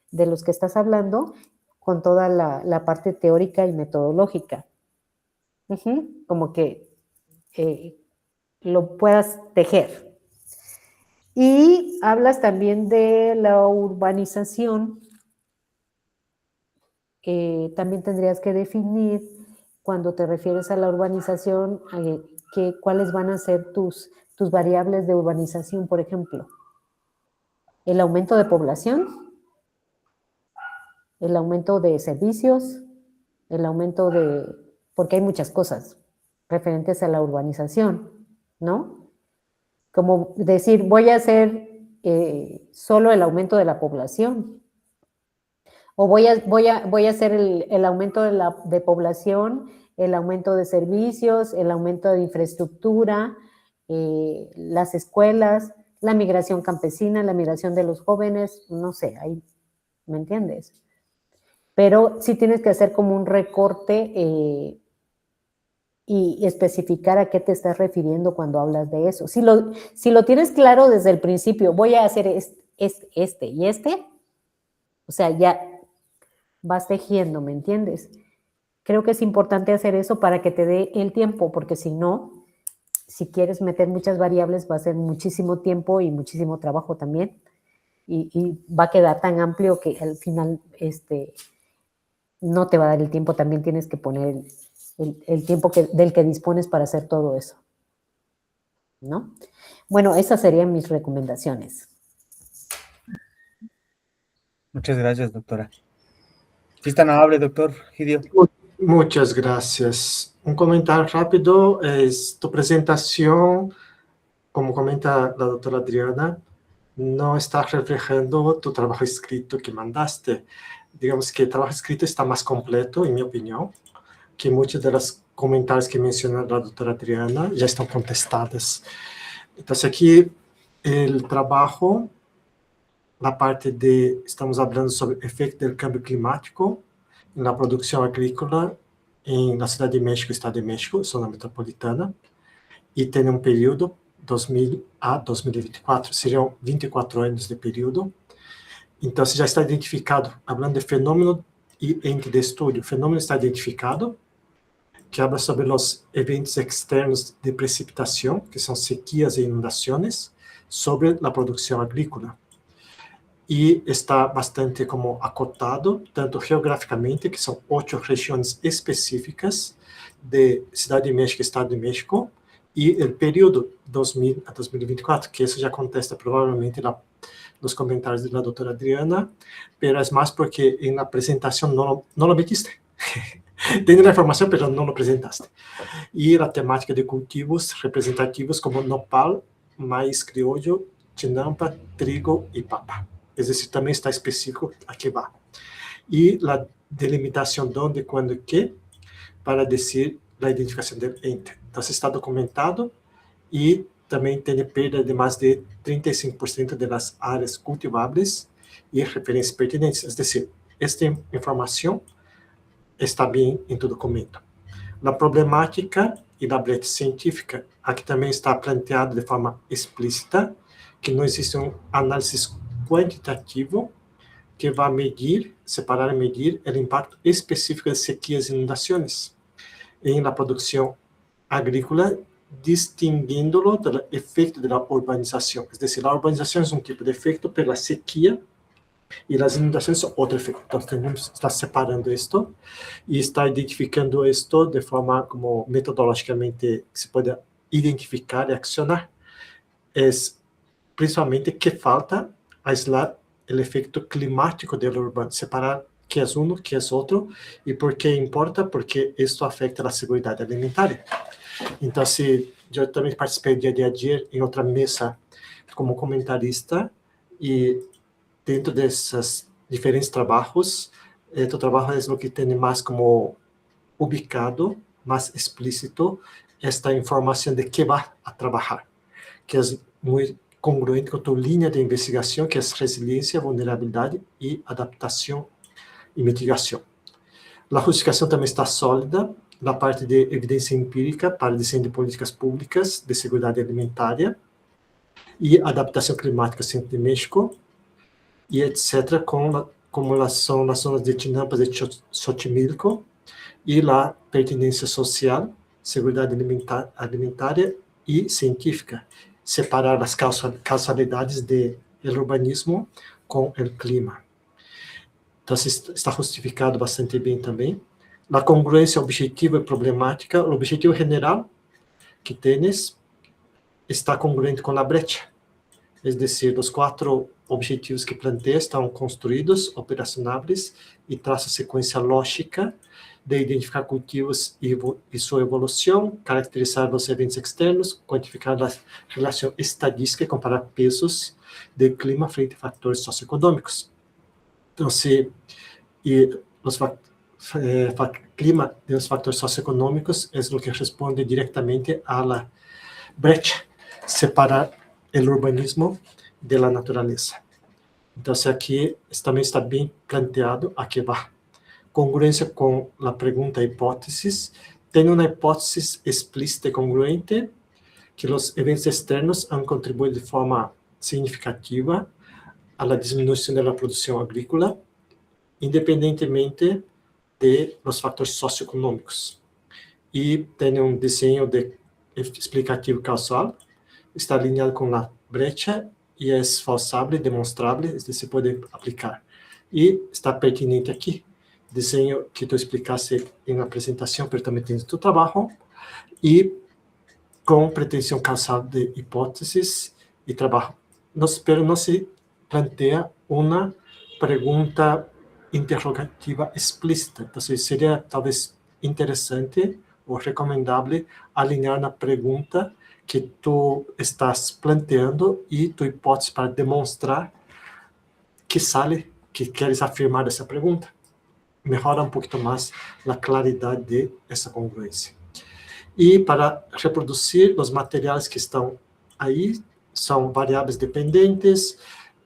de los que estás hablando con toda la parte teórica y metodológica. Como que lo puedas tejer. Y hablas también de la urbanización. También tendrías que definir, cuando te refieres a la urbanización, cuáles van a ser tus variables de urbanización, por ejemplo. El aumento de población, el aumento de servicios, el aumento porque hay muchas cosas referentes a la urbanización, ¿no? Como decir, voy a hacer solo el aumento de la población, o voy a hacer el aumento de población, el aumento de servicios, el aumento de infraestructura, las escuelas, la migración campesina, la migración de los jóvenes, no sé, ahí, ¿me entiendes? Pero sí tienes que hacer como un recorte y especificar a qué te estás refiriendo cuando hablas de eso. Si lo tienes claro desde el principio, voy a hacer este y este, o sea, ya vas tejiendo, ¿me entiendes? Creo que es importante hacer eso para que te dé el tiempo, porque si no, si quieres meter muchas variables, va a ser muchísimo tiempo y muchísimo trabajo también, y va a quedar tan amplio que al final no te va a dar el tiempo, también tienes que poner el tiempo del que dispones para hacer todo eso, ¿no? Bueno, esas serían mis recomendaciones. Muchas gracias, doctora. Sí, es tan amable, doctor Gidio. Muchas gracias. Un comentario rápido es tu presentación, como comenta la doctora Adriana, no está reflejando tu trabajo escrito que mandaste. Digamos que el trabajo escrito está más completo, en mi opinión, que muchos de los comentarios que menciona la doctora Adriana ya están contestados. Entonces aquí el trabajo, la parte de, estamos hablando sobre el efecto del cambio climático en la producción agrícola en la Ciudad de México, Estado de México, zona metropolitana, y tiene un periodo 2000 a 2024, seriam 24 anos de período. Então, já está identificado, falando de fenômeno e ente de estudo, o fenômeno está identificado, que habla sobre os eventos externos de precipitação, que são sequias e inundações, sobre a produção agrícola. E está bastante como acotado, tanto geograficamente, que são 8 regiões específicas de Cidade de México e Estado de México, e o período 2000 a 2024, que isso já contesta provavelmente nos comentários da doutora Adriana, mas é mais porque na apresentação não lo metiste. Tem a informação, mas não lo apresentaste. E a temática de cultivos representativos como nopal, maíz criollo, chinampa, trigo e papa. É decir, também está específico a que vai. E a delimitação de onde, quando e que, para dizer a identificação do ente. Então, está documentado e também tem perda de mais de 35% das áreas cultiváveis e referências pertinentes. É decir, esta informação está bem em todo documento. A problemática e a brecha científica, aqui também está planteado de forma explícita que não existe um análise quantitativo que vai medir, separar e medir o impacto específico de sequias e inundações em la produção agrícola, distinguindo-lo do efeito da urbanização. É decir, a urbanização é um tipo de efeito pela sequia e as inundações são outro efeito. Então, temos que estar separando isto e está identificando isto de forma como metodologicamente se pode identificar e accionar. É principalmente que falta aislar o efeito climático do urbano, separar que é um, que é outro, e por que importa? Porque isso afeta a segurança alimentar. Então, eu também participei dia de ayer em outra mesa como comentarista, e dentro desses diferentes trabalhos, o trabalho é o que tem mais como ubicado, mais explícito, esta informação de que vai a trabalhar, que é muito congruente com a tua linha de investigação, que é resiliência, vulnerabilidade e adaptação e mitigação. A justificação também está sólida na parte de evidência empírica para desenho de políticas públicas de segurança alimentar e adaptação climática Centro de México, e etc., como são as zonas de Chinampas e Xochimilco, e a pertinência social, segurança alimentar e científica, separar as causalidades do urbanismo com o clima. Então, está justificado bastante bem também. A congruência objetiva e problemática, o objetivo general que tens está congruente com a brecha. É decir, os 4 objetivos que planteia estão construídos, operacionáveis, e traça sequência lógica de identificar cultivos e sua evolução, caracterizar os eventos externos, quantificar a relação estadística e comparar pesos do clima frente a fatores socioeconômicos. Então, clima e os fatores socioeconômicos é o que responde diretamente à brecha, separar o urbanismo da natureza. Então, aqui também está bem planteado a que vai. Congruência com a pergunta hipóteses tiene una hipótesis explícita y congruente que los eventos externos han contribuido de forma significativa a la disminución de la producción agrícola, independientemente de los factores socioeconómicos. Y tiene un diseño explicativo causal, está alineado con la brecha y es falsable, demonstrable, es decir, se puede aplicar. Y está pertinente aquí. Diseño que tú explicaste en la presentación, pero también tienes tu trabajo, y con pretensión causal de hipótesis y trabajo. Pero no se plantea una pregunta interrogativa explícita. Entonces, sería tal vez interesante o recomendable alinear una pregunta que tú estás planteando y tu hipótesis para demostrar que sale, que quieres afirmar esa pregunta. Mejora un poquito más la claridad de esa congruencia. Y para reproducir los materiales que están ahí, son variables dependientes,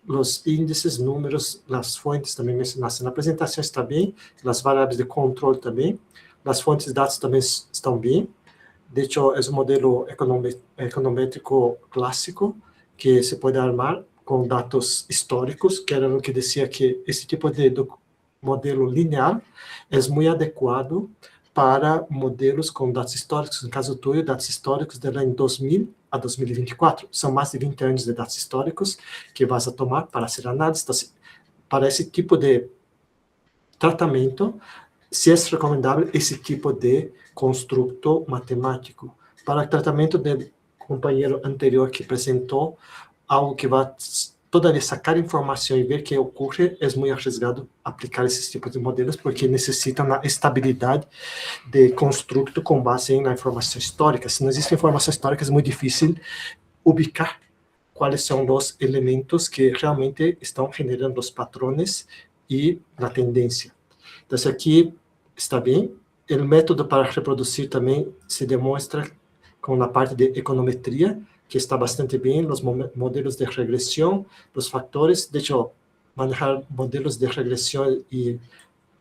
los índices, números, las fuentes también mencionadas en la presentación están bien, las variables de control también, las fuentes de datos también están bien. De hecho, es un modelo econométrico clásico que se puede armar con datos históricos, que era lo que decía que ese tipo de modelo lineal es muy adecuado para modelos com dados históricos, no caso tuyo, dados históricos do ano 2000 a 2024. São mais de 20 anos de dados históricos que vas a tomar para hacer análise. Então, para esse tipo de tratamento, se é recomendável esse tipo de construto matemático. Para o tratamento do companheiro anterior que apresentou, algo que vai todavia sacar informação e ver o que ocorre, é muito arriesgado aplicar esses tipos de modelos, porque necessitam uma estabilidade de construto com base na informação histórica. Se não existe informação histórica, é muito difícil ubicar quais são os elementos que realmente estão generando os padrões e a tendência. Então, aqui está bem. O método para reproduzir também se demonstra com a parte de econometria, que está bastante bien, los modelos de regresión, los factores. De hecho, manejar modelos de regresión y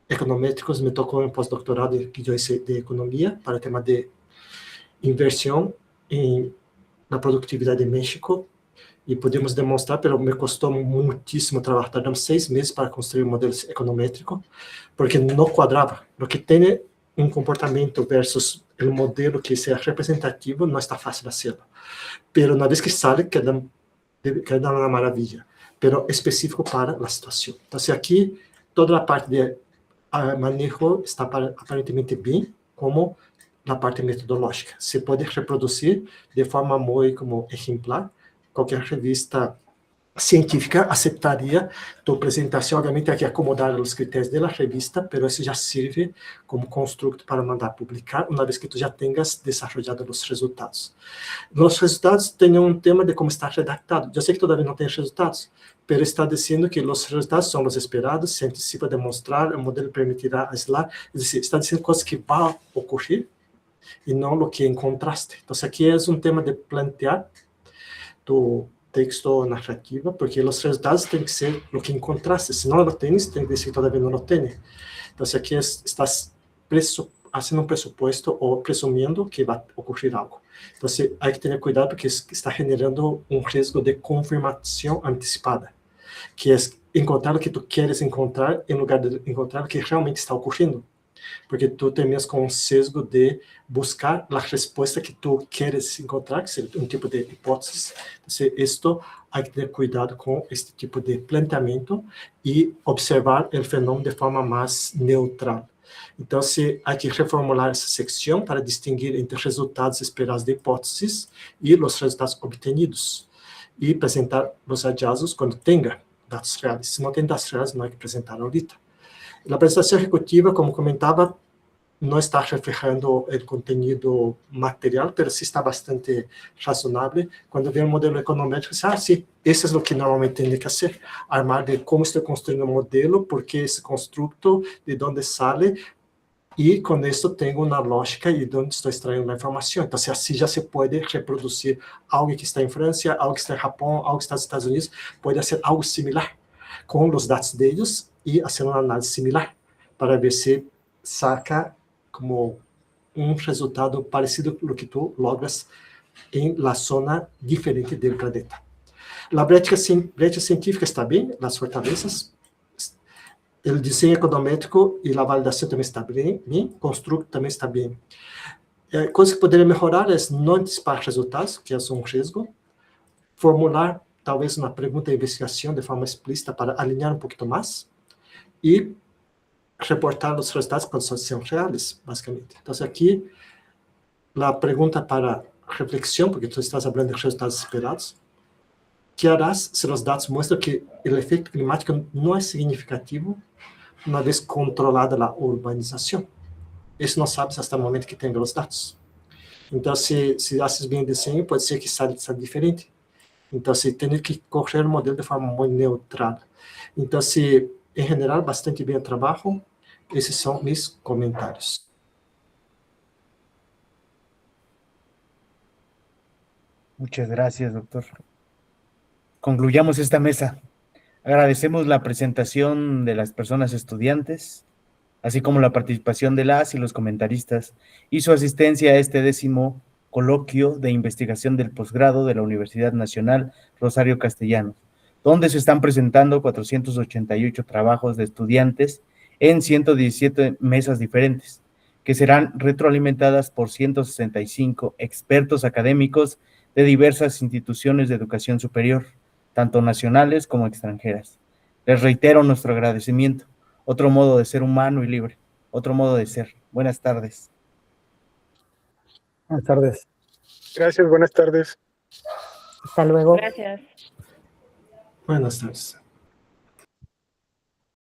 econométricos me tocó en postdoctorado que yo hice de economía para el tema de inversión en la productividad de México, y pudimos demostrar, pero me costó muchísimo trabajo. Tardamos 6 meses para construir un modelo econométrico, porque no cuadraba. Lo que tiene un comportamiento versus el modelo que sea representativo no está fácil hacerlo. Pero una vez que sale, queda una maravilla, pero específico para la situación. Entonces, aquí, toda la parte de manejo está aparentemente bien, como la parte metodológica. Se puede reproducir de forma muy como ejemplar. Cualquier revista científica aceptaría tu presentación. Obviamente hay que acomodar los criterios de la revista, pero eso ya sirve como constructo para mandar publicar una vez que tú ya tengas desarrollado los resultados. Los resultados tienen un tema de cómo está redactado. Yo sé que todavía no tienes resultados, pero está diciendo que los resultados son los esperados, se anticipa demostrar, el modelo permitirá aislar. Es decir, está diciendo cosas que van a ocurrir y no lo que encontraste. Entonces aquí es un tema de plantear tu texto narrativa, porque los resultados tienen que ser lo que encontraste. Si no lo tienes, tienes que decir que todavía no lo tienes. Entonces aquí estás haciendo un presupuesto o presumiendo que va a ocurrir algo. Entonces hay que tener cuidado porque está generando un riesgo de confirmación anticipada, que es encontrar lo que tú quieres encontrar en lugar de encontrar lo que realmente está ocurriendo. Porque tú terminas con un sesgo de buscar la respuesta que tú quieres encontrar, que es un tipo de hipótesis. Entonces, esto hay que tener cuidado con este tipo de planteamiento y observar el fenómeno de forma más neutral. Entonces, hay que reformular esa sección para distinguir entre resultados esperados de hipótesis y los resultados obtenidos. Y presentar los hallazgos cuando tenga datos reales. Si no tiene datos reales, no hay que presentar ahorita. La presentación ejecutiva, como comentaba, no está reflejando el contenido material, pero sí está bastante razonable. Cuando ve un modelo econométrico, dice, sí, eso es lo que normalmente tiene que hacer. Armar de cómo estoy construyendo un modelo, por qué ese constructo, de dónde sale, y con esto tengo una lógica y dónde estoy extrayendo la información. Entonces, así ya se puede reproducir algo que está en Francia, algo que está en Japón, algo que está en Estados Unidos, puede hacer algo similar con los datos de ellos y hacer una análisis similar para ver si saca como un resultado parecido a lo que tú logras en la zona diferente del planeta. La brecha científica está bien, las fortalezas, el diseño econométrico y la validación también está bien, constructo también está bien. Cosas que podrían mejorar es no anticipar resultados, que es un riesgo, formular talvez una pregunta de investigación de forma explícita para alinear un poquito más y reportar los resultados cuando sean reales, básicamente. Entonces aquí la pregunta para reflexión, porque tú estás hablando de resultados esperados, ¿qué harás si los datos muestran que el efecto climático no es significativo una vez controlada la urbanización? Eso no sabes hasta el momento que tenga los datos. Entonces, si haces bien el diseño, puede ser que salga diferente. Entonces, tener que correr el modelo de forma muy neutral. Entonces, en general, bastante bien el trabajo. Esos son mis comentarios. Muchas gracias, doctor. Concluyamos esta mesa. Agradecemos la presentación de las personas estudiantes, así como la participación de las y los comentaristas y su asistencia a este 10º coloquio de investigación del posgrado de la Universidad Nacional Rosario Castellanos, donde se están presentando 488 trabajos de estudiantes en 117 mesas diferentes, que serán retroalimentadas por 165 expertos académicos de diversas instituciones de educación superior, tanto nacionales como extranjeras. Les reitero nuestro agradecimiento. Otro modo de ser humano y libre, otro modo de ser. Buenas tardes. Buenas tardes. Gracias, buenas tardes. Hasta luego. Gracias. Buenas tardes.